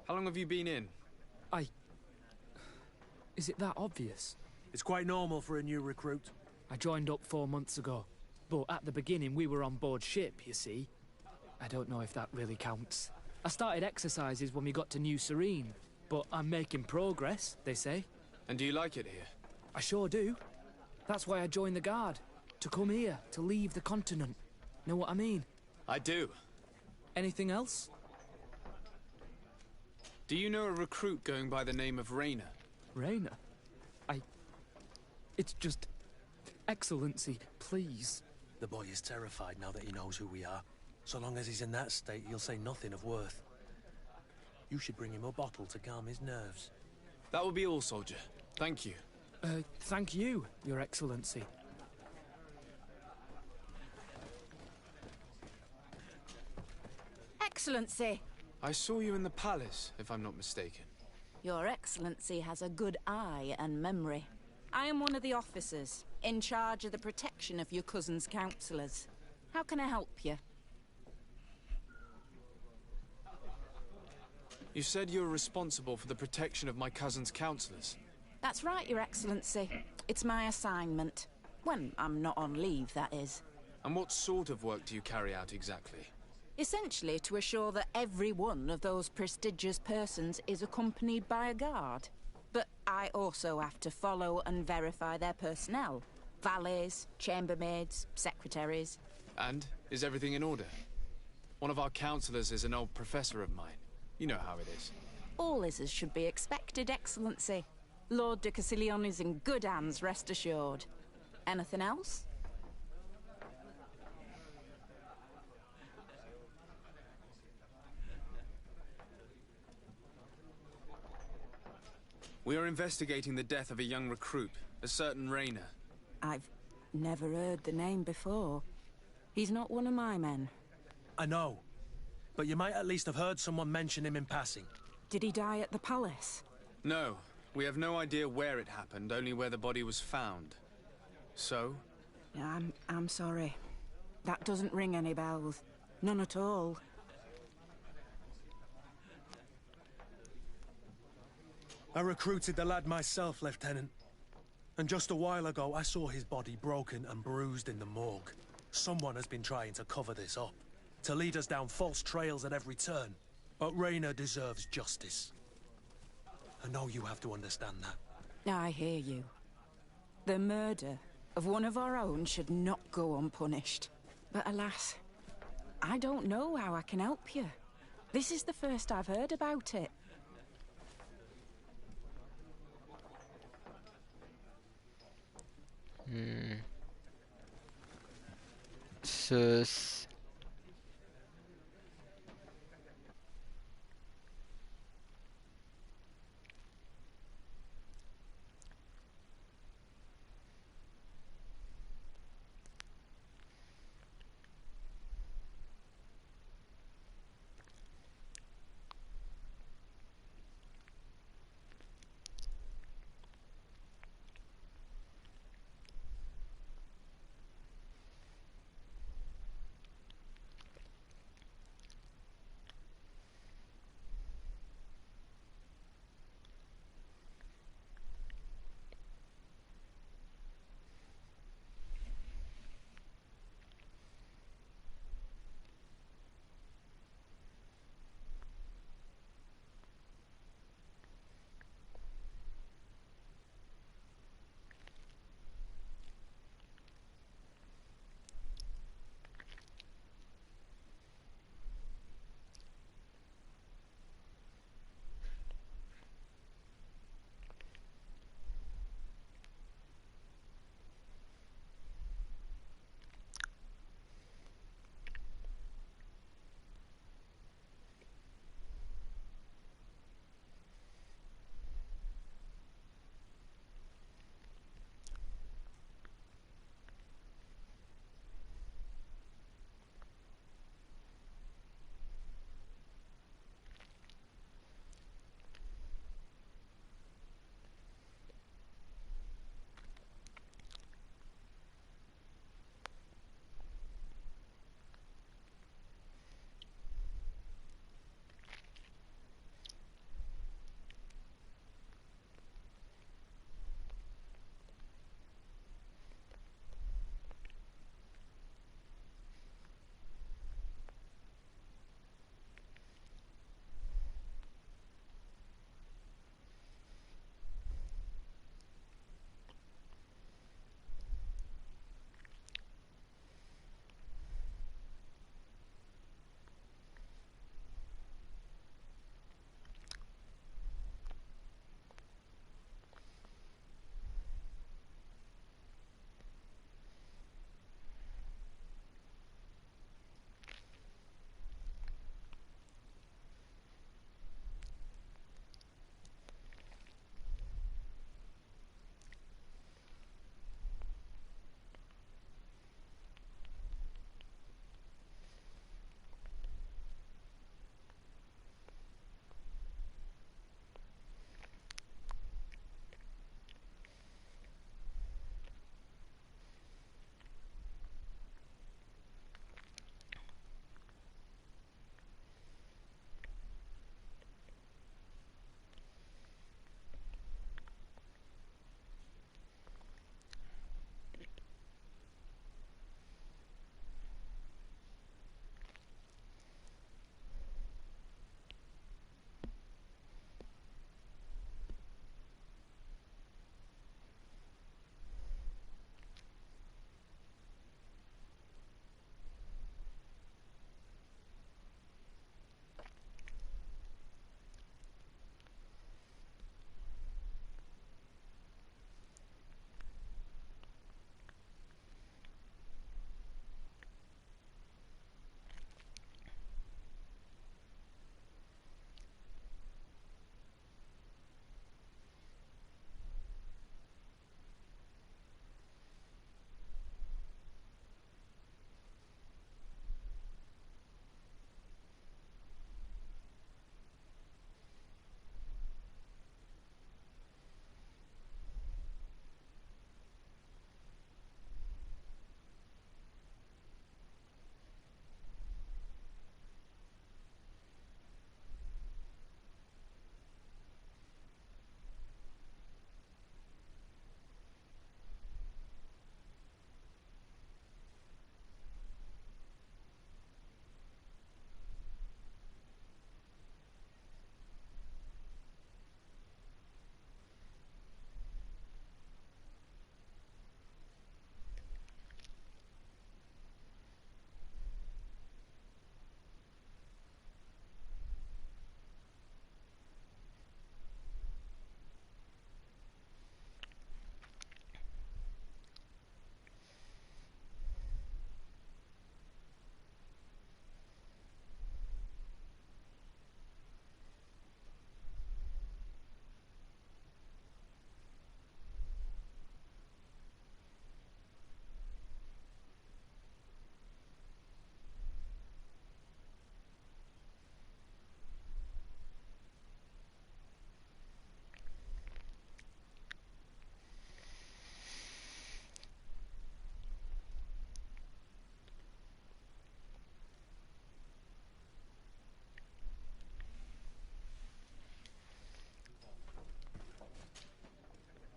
How long have you been in? Is it that obvious? It's quite normal for a new recruit. I joined up 4 months ago. But at the beginning we were on board ship, you see. I don't know if that really counts. I started exercises when we got to New Serene. But I'm making progress, they say. And do you like it here? I sure do. That's why I joined the Guard. To come here, to leave the continent. Know what I mean? I do. Anything else? Do you know a recruit going by the name of Raina? Raina? It's just... Excellency, please. The boy is terrified now that he knows who we are. So long as he's in that state, he'll say nothing of worth. You should bring him a bottle to calm his nerves. That will be all, soldier. Thank you. Thank you, Your Excellency. Excellency! I saw you in the palace, if I'm not mistaken. Your Excellency has a good eye and memory. I am one of the officers, in charge of the protection of your cousin's councillors. How can I help you? You said you were responsible for the protection of my cousin's councillors. That's right, Your Excellency. It's my assignment. When I'm not on leave, that is. And what sort of work do you carry out exactly? Essentially to assure that every one of those prestigious persons is accompanied by a guard. But I also have to follow and verify their personnel. Valets, chambermaids, secretaries. And is everything in order? One of our councillors is an old professor of mine. You know how it is. All is as should be expected, Excellency. Lord de Cassilion is in good hands, rest assured. Anything else? We are investigating the death of a young recruit, a certain Raina. I've never heard the name before. He's not one of my men. I know. But you might at least have heard someone mention him in passing. Did he die at the palace? No. We have no idea where it happened, only where the body was found. So? I'm sorry. That doesn't ring any bells. None at all. I recruited the lad myself, Lieutenant. And just a while ago, I saw his body broken and bruised in the morgue. Someone has been trying to cover this up, to lead us down false trails at every turn. But Raina deserves justice. I know you have to understand that. I hear you. The murder of one of our own should not go unpunished. But alas, I don't know how I can help you. This is the first I've heard about it. Sus.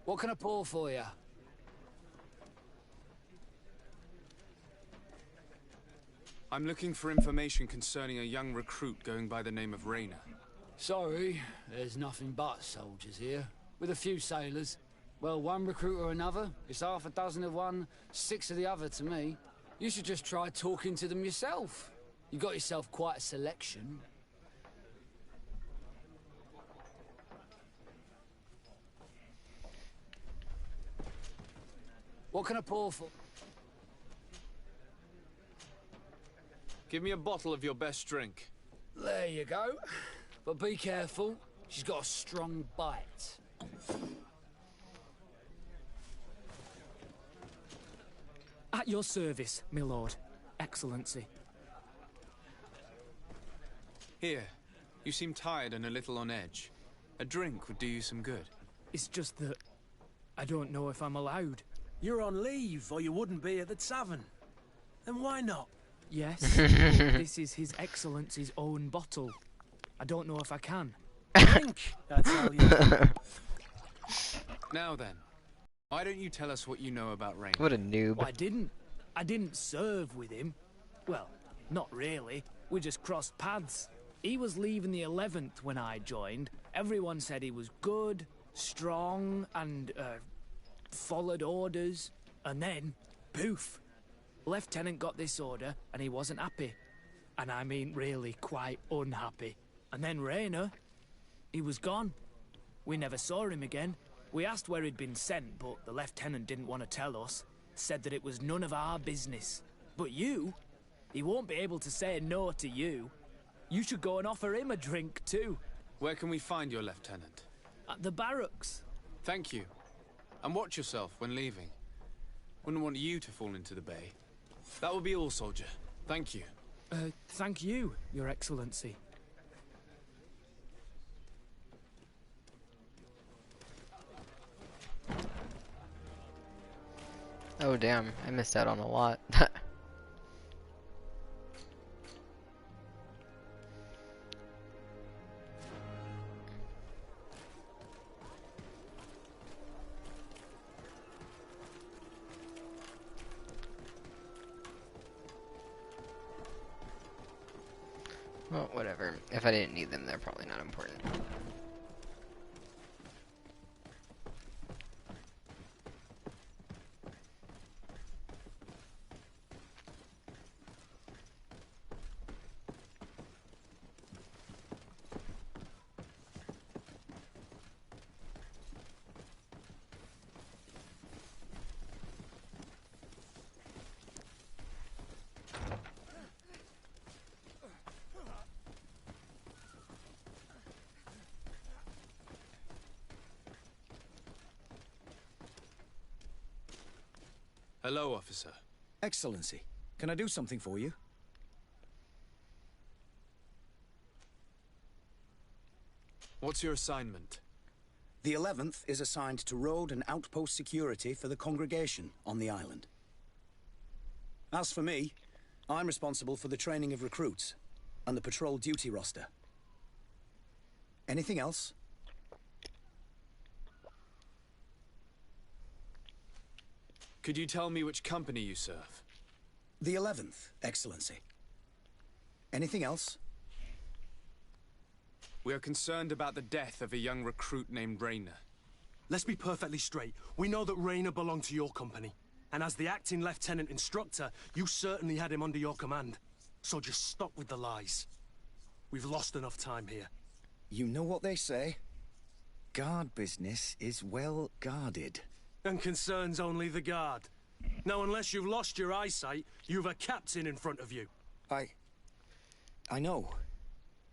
What can I pour for you? I'm looking for information concerning a young recruit going by the name of Rayner. Sorry, there's nothing but soldiers here, with a few sailors. Well, one recruit or another, it's half a dozen of one, 6 of the other to me. You should just try talking to them yourself. You got yourself quite a selection. What can I pour for? Give me a bottle of your best drink. There you go. But be careful, she's got a strong bite. At your service, my lord. Excellency. Here, you seem tired and a little on edge. A drink would do you some good. It's just that I don't know if I'm allowed. You're on leave, or you wouldn't be at the tavern. Then why not? Yes, this is His Excellency's own bottle. I don't know if I can. Drink, I tell you. Now then, why don't you tell us what you know about Rayner? What a noob. Well, I didn't serve with him. Well, not really. We just crossed paths. He was leaving the 11th when I joined. Everyone said he was good, strong, and, followed orders. And then, poof. Lieutenant got this order, and he wasn't happy. And I mean really quite unhappy. And then Rayner, he was gone. We never saw him again. We asked where he'd been sent, but the lieutenant didn't want to tell us. Said that it was none of our business. But you, he won't be able to say no to you. You should go and offer him a drink too. Where can we find your lieutenant? At the barracks. Thank you. And watch yourself when leaving. Wouldn't want you to fall into the bay. That will be all, soldier. Thank you. Thank you, Your Excellency. Oh damn, I missed out on a lot. Well, whatever. If I didn't need them, they're probably not important. Hello, officer. Excellency, can I do something for you? What's your assignment? The 11th is assigned to road and outpost security for the congregation on the island. As for me, I'm responsible for the training of recruits and the patrol duty roster. Anything else? Could you tell me which company you serve? The 11th, Excellency. Anything else? We are concerned about the death of a young recruit named Rayner. Let's be perfectly straight. We know that Rayner belonged to your company. And as the acting lieutenant instructor, you certainly had him under your command. So just stop with the lies. We've lost enough time here. You know what they say? Guard business is well guarded. And concerns only the guard. Now, unless you've lost your eyesight, you've a captain in front of you. I know.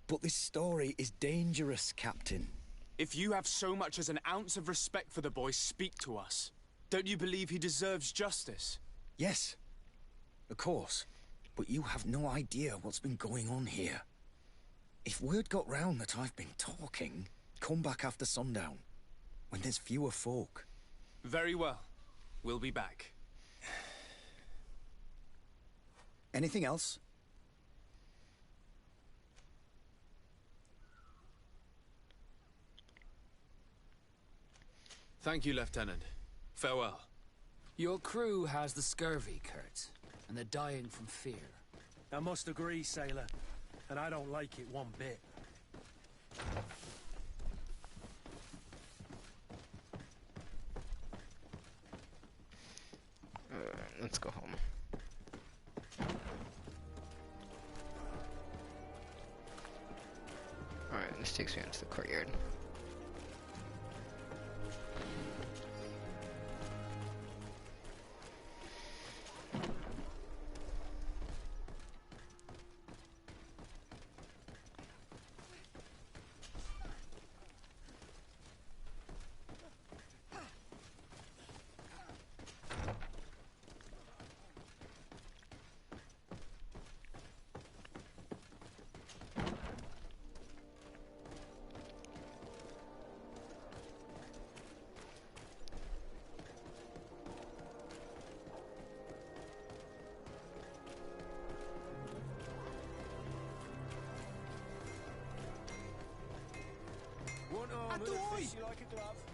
But this story is dangerous, Captain. If you have so much as an ounce of respect for the boy, speak to us. Don't you believe he deserves justice? Yes, of course. But you have no idea what's been going on here. If word got round that I've been talking, come back after sundown, when there's fewer folk. Very well. We'll be back. Anything else? Thank you, Lieutenant. Farewell. Your crew has the scurvy, Kurt, and they're dying from fear. I must agree, sailor. And I don't like it one bit. Let's go home. Alright, this takes me into the courtyard. Adoy!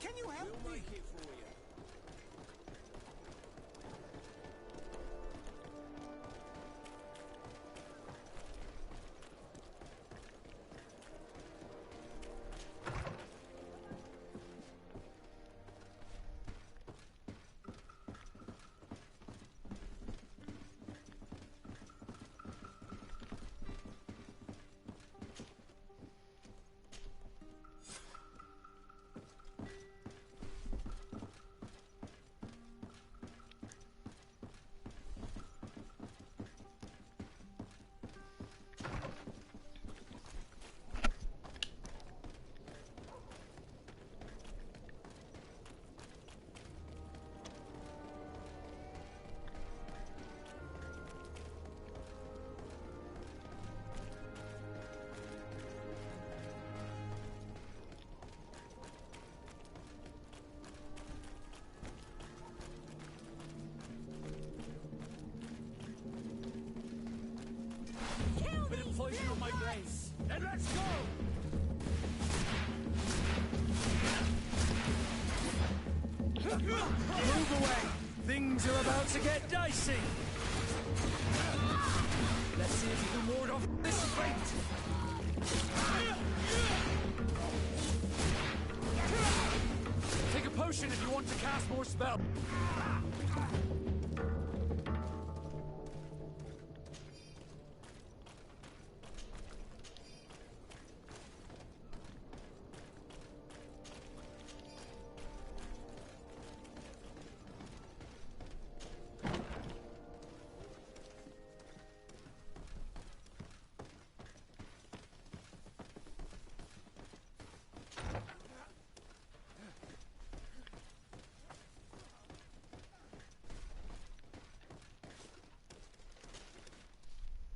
Can you help me? Poison on my brains. Then let's go! Move away! Things are about to get dicey! Let's see if you can ward off this fate! Take a potion if you want to cast more spells.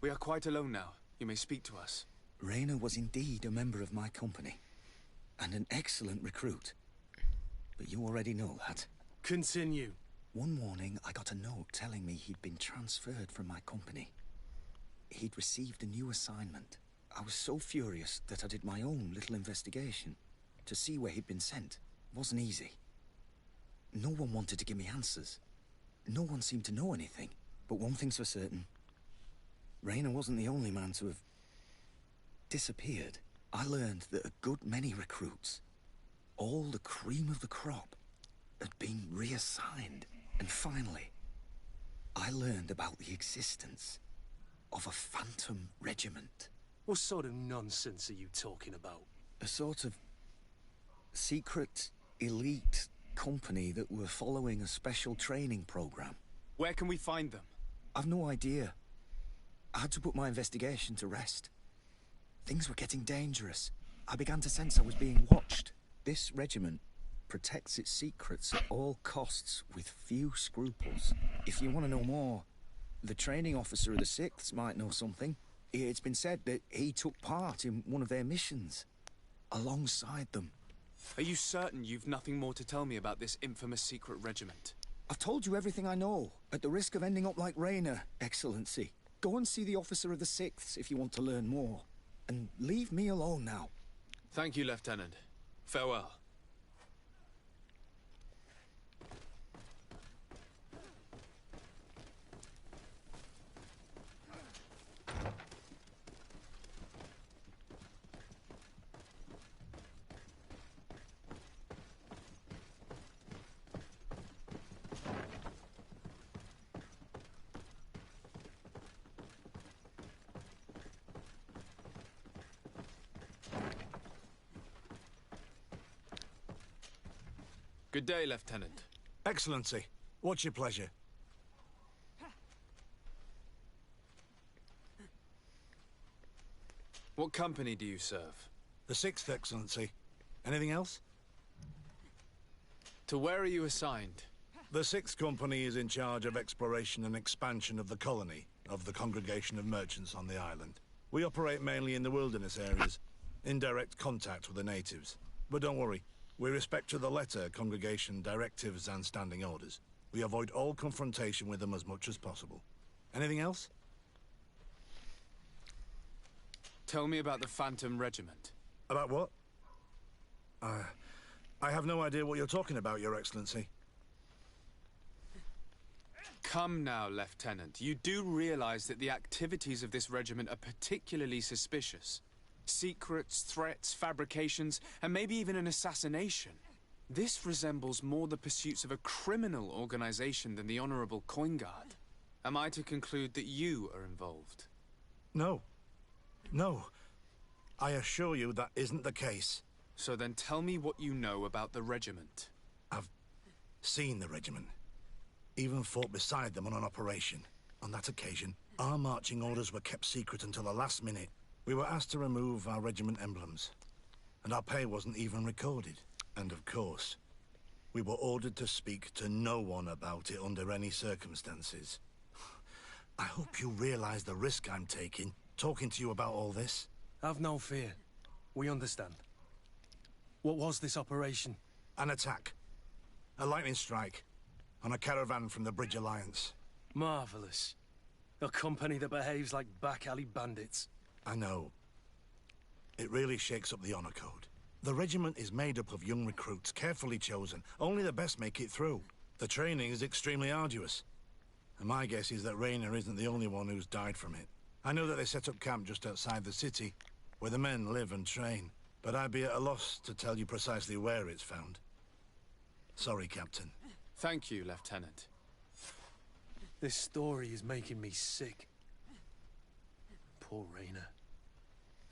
We are quite alone now. You may speak to us. Rayner was indeed a member of my company, and an excellent recruit. But you already know that. Continue. One morning, I got a note telling me he'd been transferred from my company. He'd received a new assignment. I was so furious that I did my own little investigation to see where he'd been sent. It wasn't easy. No one wanted to give me answers. No one seemed to know anything. But one thing's for certain. Rayner wasn't the only man to have disappeared. I learned that a good many recruits, all the cream of the crop, had been reassigned. And finally, I learned about the existence of a phantom regiment. What sort of nonsense are you talking about? A sort of secret, elite company that were following a special training program. Where can we find them? I've no idea. I had to put my investigation to rest. Things were getting dangerous. I began to sense I was being watched. This regiment protects its secrets at all costs with few scruples. If you want to know more, the training officer of the 6th might know something. It's been said that he took part in one of their missions, alongside them. Are you certain you've nothing more to tell me about this infamous secret regiment? I've told you everything I know, at the risk of ending up like Rayner, Excellency. Go and see the officer of the 6th if you want to learn more. And leave me alone now. Thank you, Lieutenant. Farewell. Good day, Lieutenant. Excellency, what's your pleasure? What company do you serve? The 6th, Excellency. Anything else? To where are you assigned? The 6th Company is in charge of exploration and expansion of the colony of the Congregation of Merchants on the island. We operate mainly in the wilderness areas, in direct contact with the natives. But don't worry, we respect to the letter Congregation directives and standing orders. We avoid all confrontation with them as much as possible. Anything else? Tell me about the Phantom Regiment. About what? I have no idea what you're talking about, Your Excellency. Come now, Lieutenant. You do realize that the activities of this regiment are particularly suspicious. Secrets, threats, fabrications, and maybe even an assassination. This resembles more the pursuits of a criminal organization than the Honorable Coin Guard. Am I to conclude that you are involved? No. No. I assure you that isn't the case. So then tell me what you know about the regiment. I've seen the regiment. Even fought beside them on an operation. On that occasion, our marching orders were kept secret until the last minute. We were asked to remove our regiment emblems, and our pay wasn't even recorded. And of course, we were ordered to speak to no one about it under any circumstances. I hope you realize the risk I'm taking, talking to you about all this. Have no fear. We understand. What was this operation? An attack. A lightning strike. On a caravan from the Bridge Alliance. Marvelous. A company that behaves like back-alley bandits. I know. It really shakes up the honor code. The regiment is made up of young recruits, carefully chosen. Only the best make it through. The training is extremely arduous. And my guess is that Raynor isn't the only one who's died from it. I know that they set up camp just outside the city, where the men live and train. But I'd be at a loss to tell you precisely where it's found. Sorry, Captain. Thank you, Lieutenant. This story is making me sick. Poor Raynor.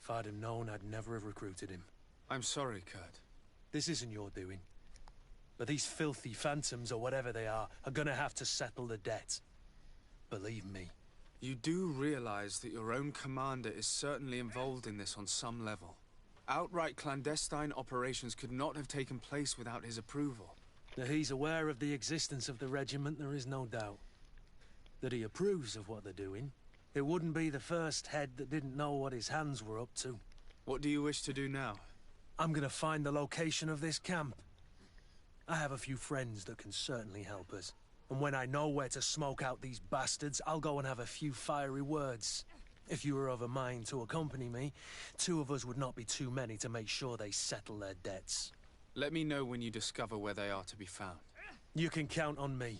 If I'd have known, I'd never have recruited him. I'm sorry, Kurt. This isn't your doing. But these filthy phantoms, or whatever they are gonna have to settle the debt. Believe me. You do realize that your own commander is certainly involved in this on some level. Outright clandestine operations could not have taken place without his approval. That he's aware of the existence of the regiment, there is no doubt. That he approves of what they're doing. It wouldn't be the first head that didn't know what his hands were up to. What do you wish to do now? I'm gonna find the location of this camp. I have a few friends that can certainly help us. And when I know where to smoke out these bastards, I'll go and have a few fiery words. If you were of a mind to accompany me, 2 of us would not be too many to make sure they settle their debts. Let me know when you discover where they are to be found. You can count on me.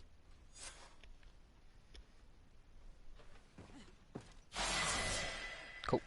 Cool.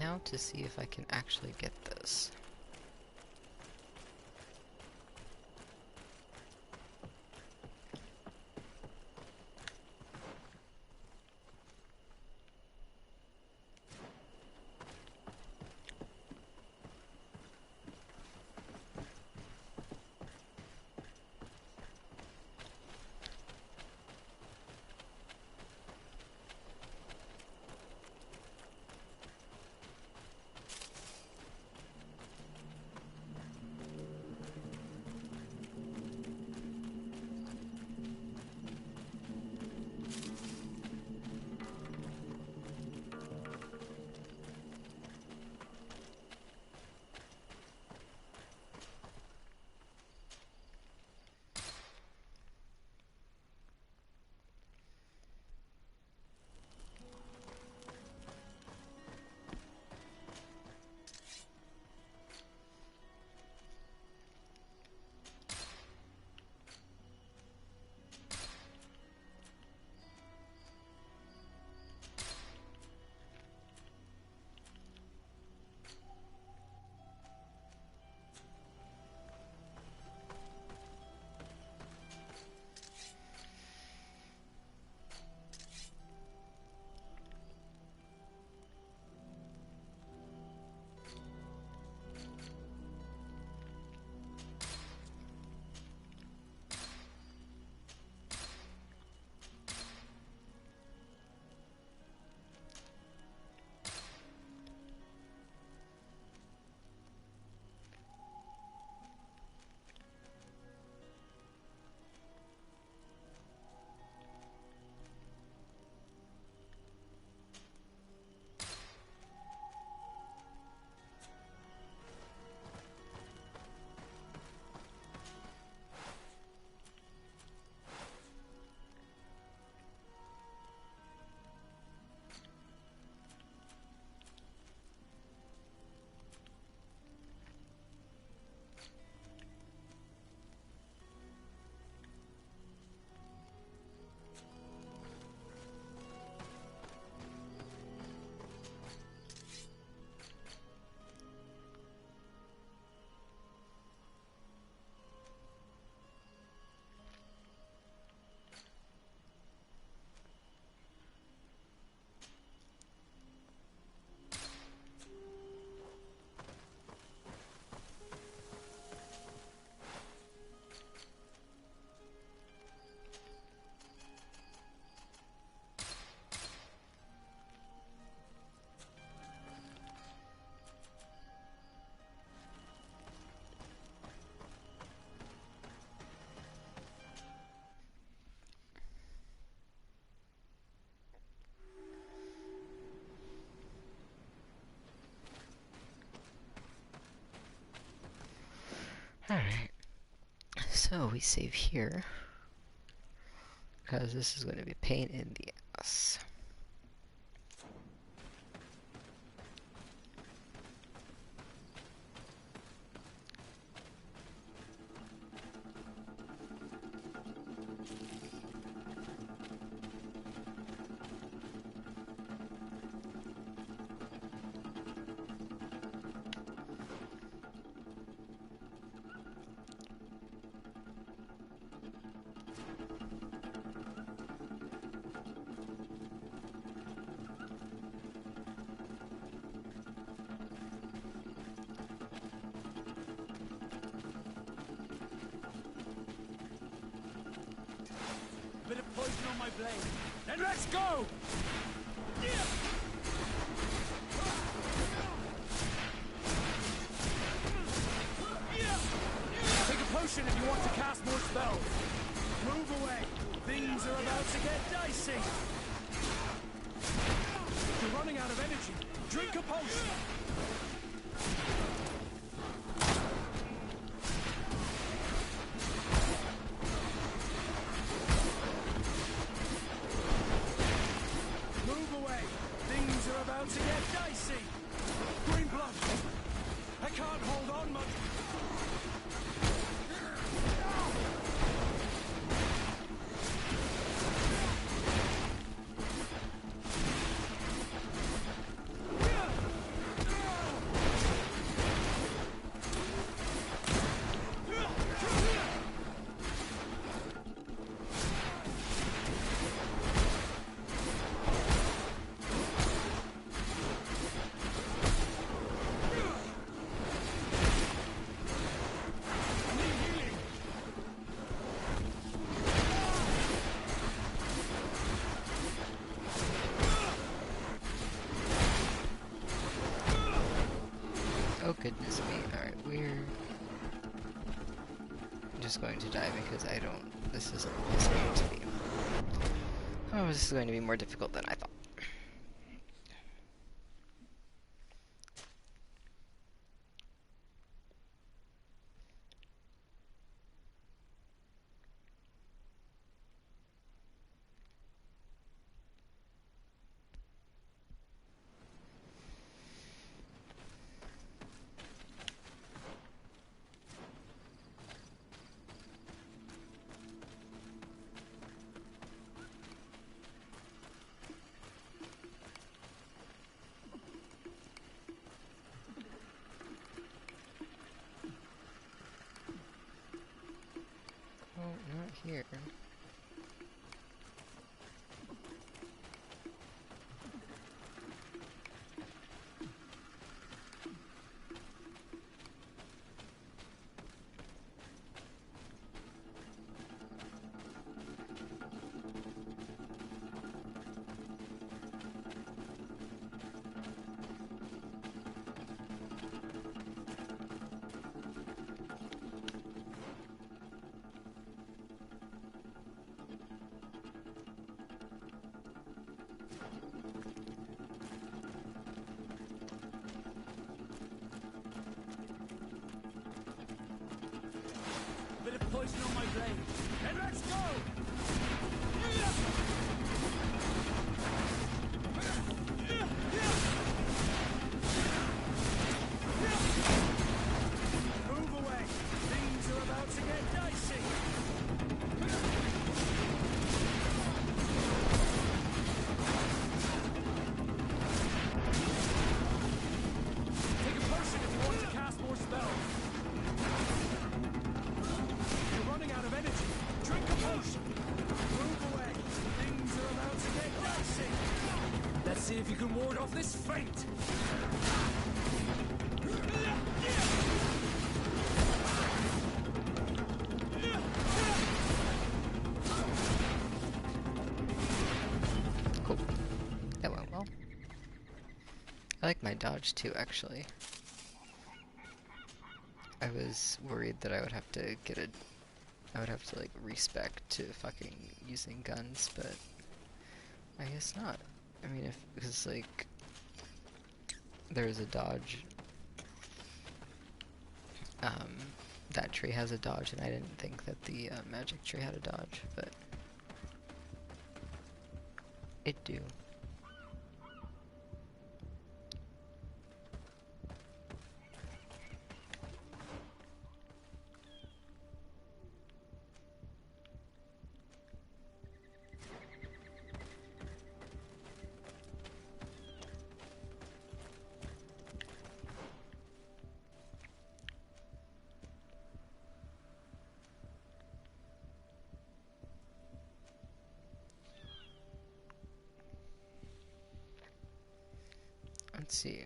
now to see if I can actually get this. Alright, so we save here, because this is going to be a pain in the ass. Bit of poison on my blade. Then let's go! Take a potion if you want to cast more spells. Move away. Things are about to get dicey. You're running out of energy. Drink a potion. To get dicey! Green blood! I can't hold on much! Oh goodness me. Alright, we're just going to die because I don't... This isn't going to be... Oh, this is going to be more difficult than I thought. Not here. Poison on my blade. And let's go! Move away. Things are about to get dicey. Take a potion if you want to cast more spells. Out of energy. Drink a potion. Move away. Things are about to get dicey. Let's see if you can ward off this fate. Cool. That went well. I like my dodge too, actually. I was worried that I would have to get a... I would have to, like, respec to fucking using guns, but I guess not. I mean, because, like, there is a dodge. That tree has a dodge, and I didn't think that the magic tree had a dodge, but it do. Let's see.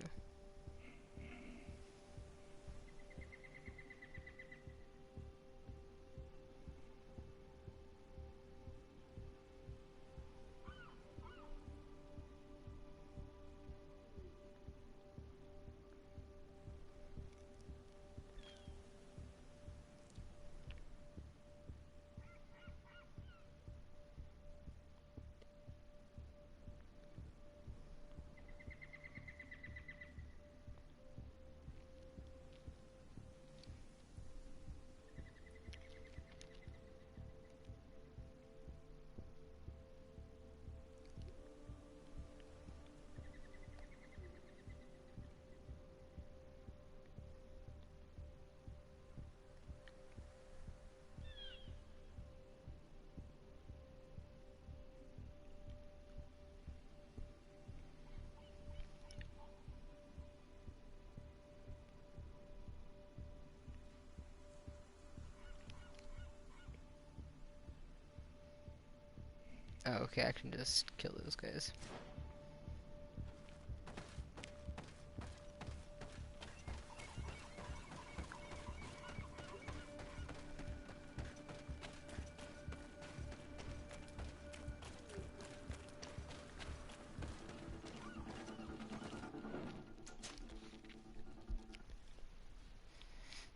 Oh, okay, I can just kill those guys.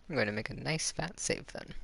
I'm going to make a nice fat save then.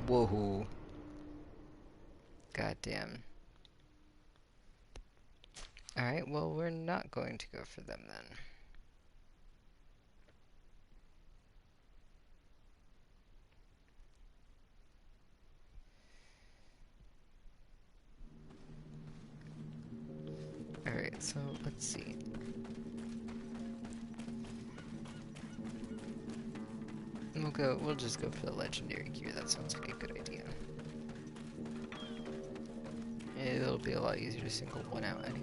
Whoa. Goddamn. Alright, well, we're not going to go for them then. Alright, so let's see. We'll just go for the legendary gear. That sounds like a good idea. It'll be a lot easier to single one out anyway.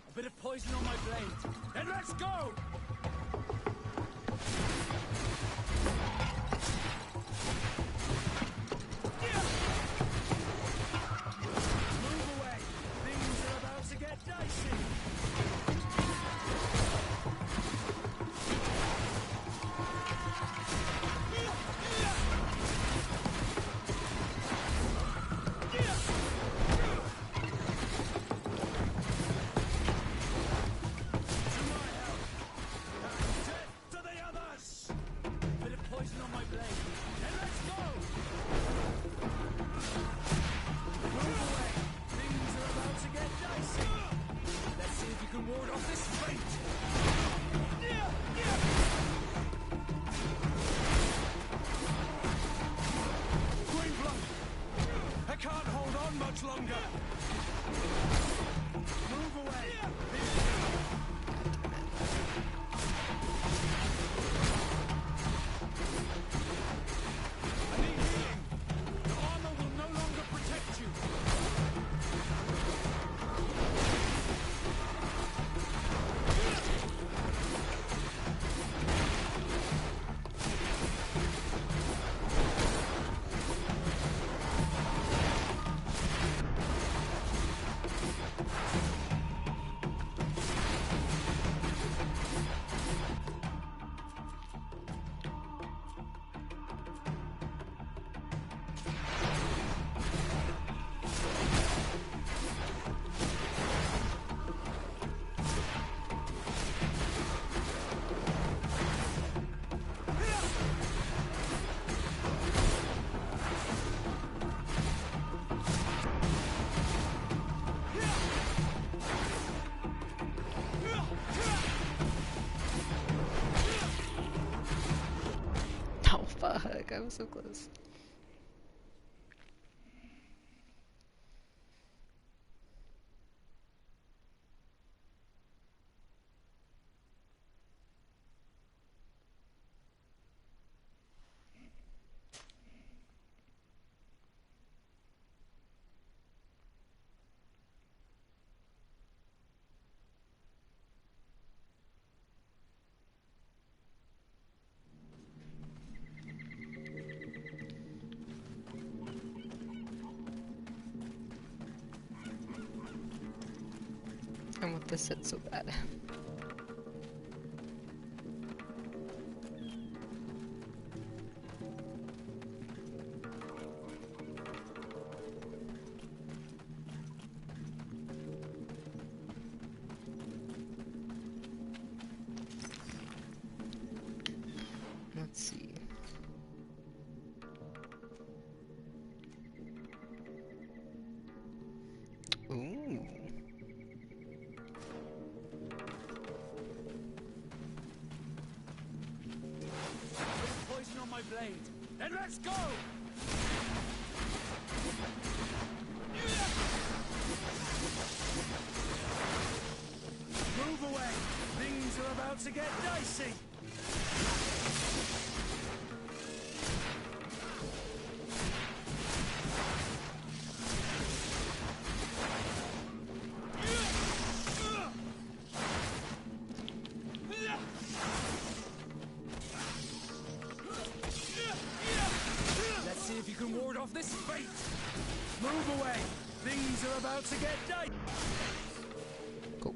A bit of poison on my blade. Then let's go! Move away. Things are about to get dicey. Fuck, I was so close. I want this set so bad. Let's see. Ooh. Poison on my blade. Then let's go! Move away. Things are about to get dicey. Let's see if you can ward off this fate. Move away. Things are about to get dicey. Cool.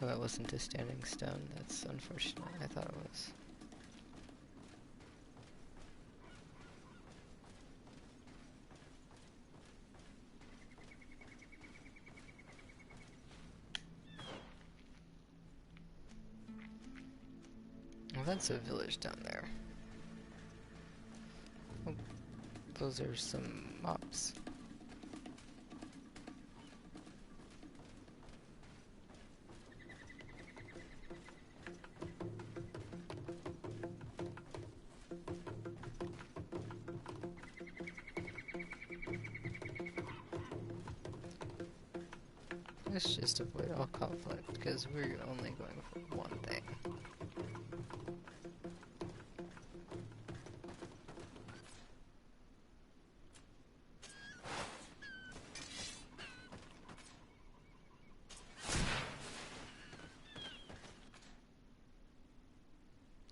Oh, that wasn't a standing stone. That's unfortunate. I thought it was. Well, that's a village down there. Oh, those are some mobs. Let's just avoid all conflict, because we're only going for one thing.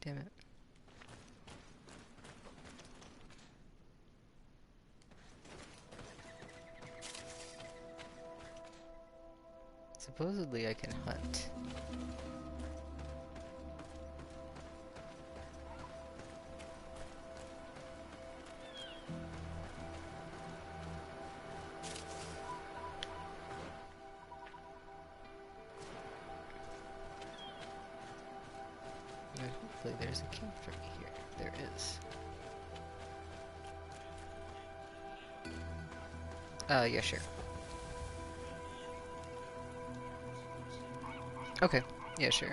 Damn it. Supposedly I can hunt. And hopefully there's a campfire here. There is. Yeah, sure. Okay, yeah, sure.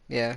Yeah,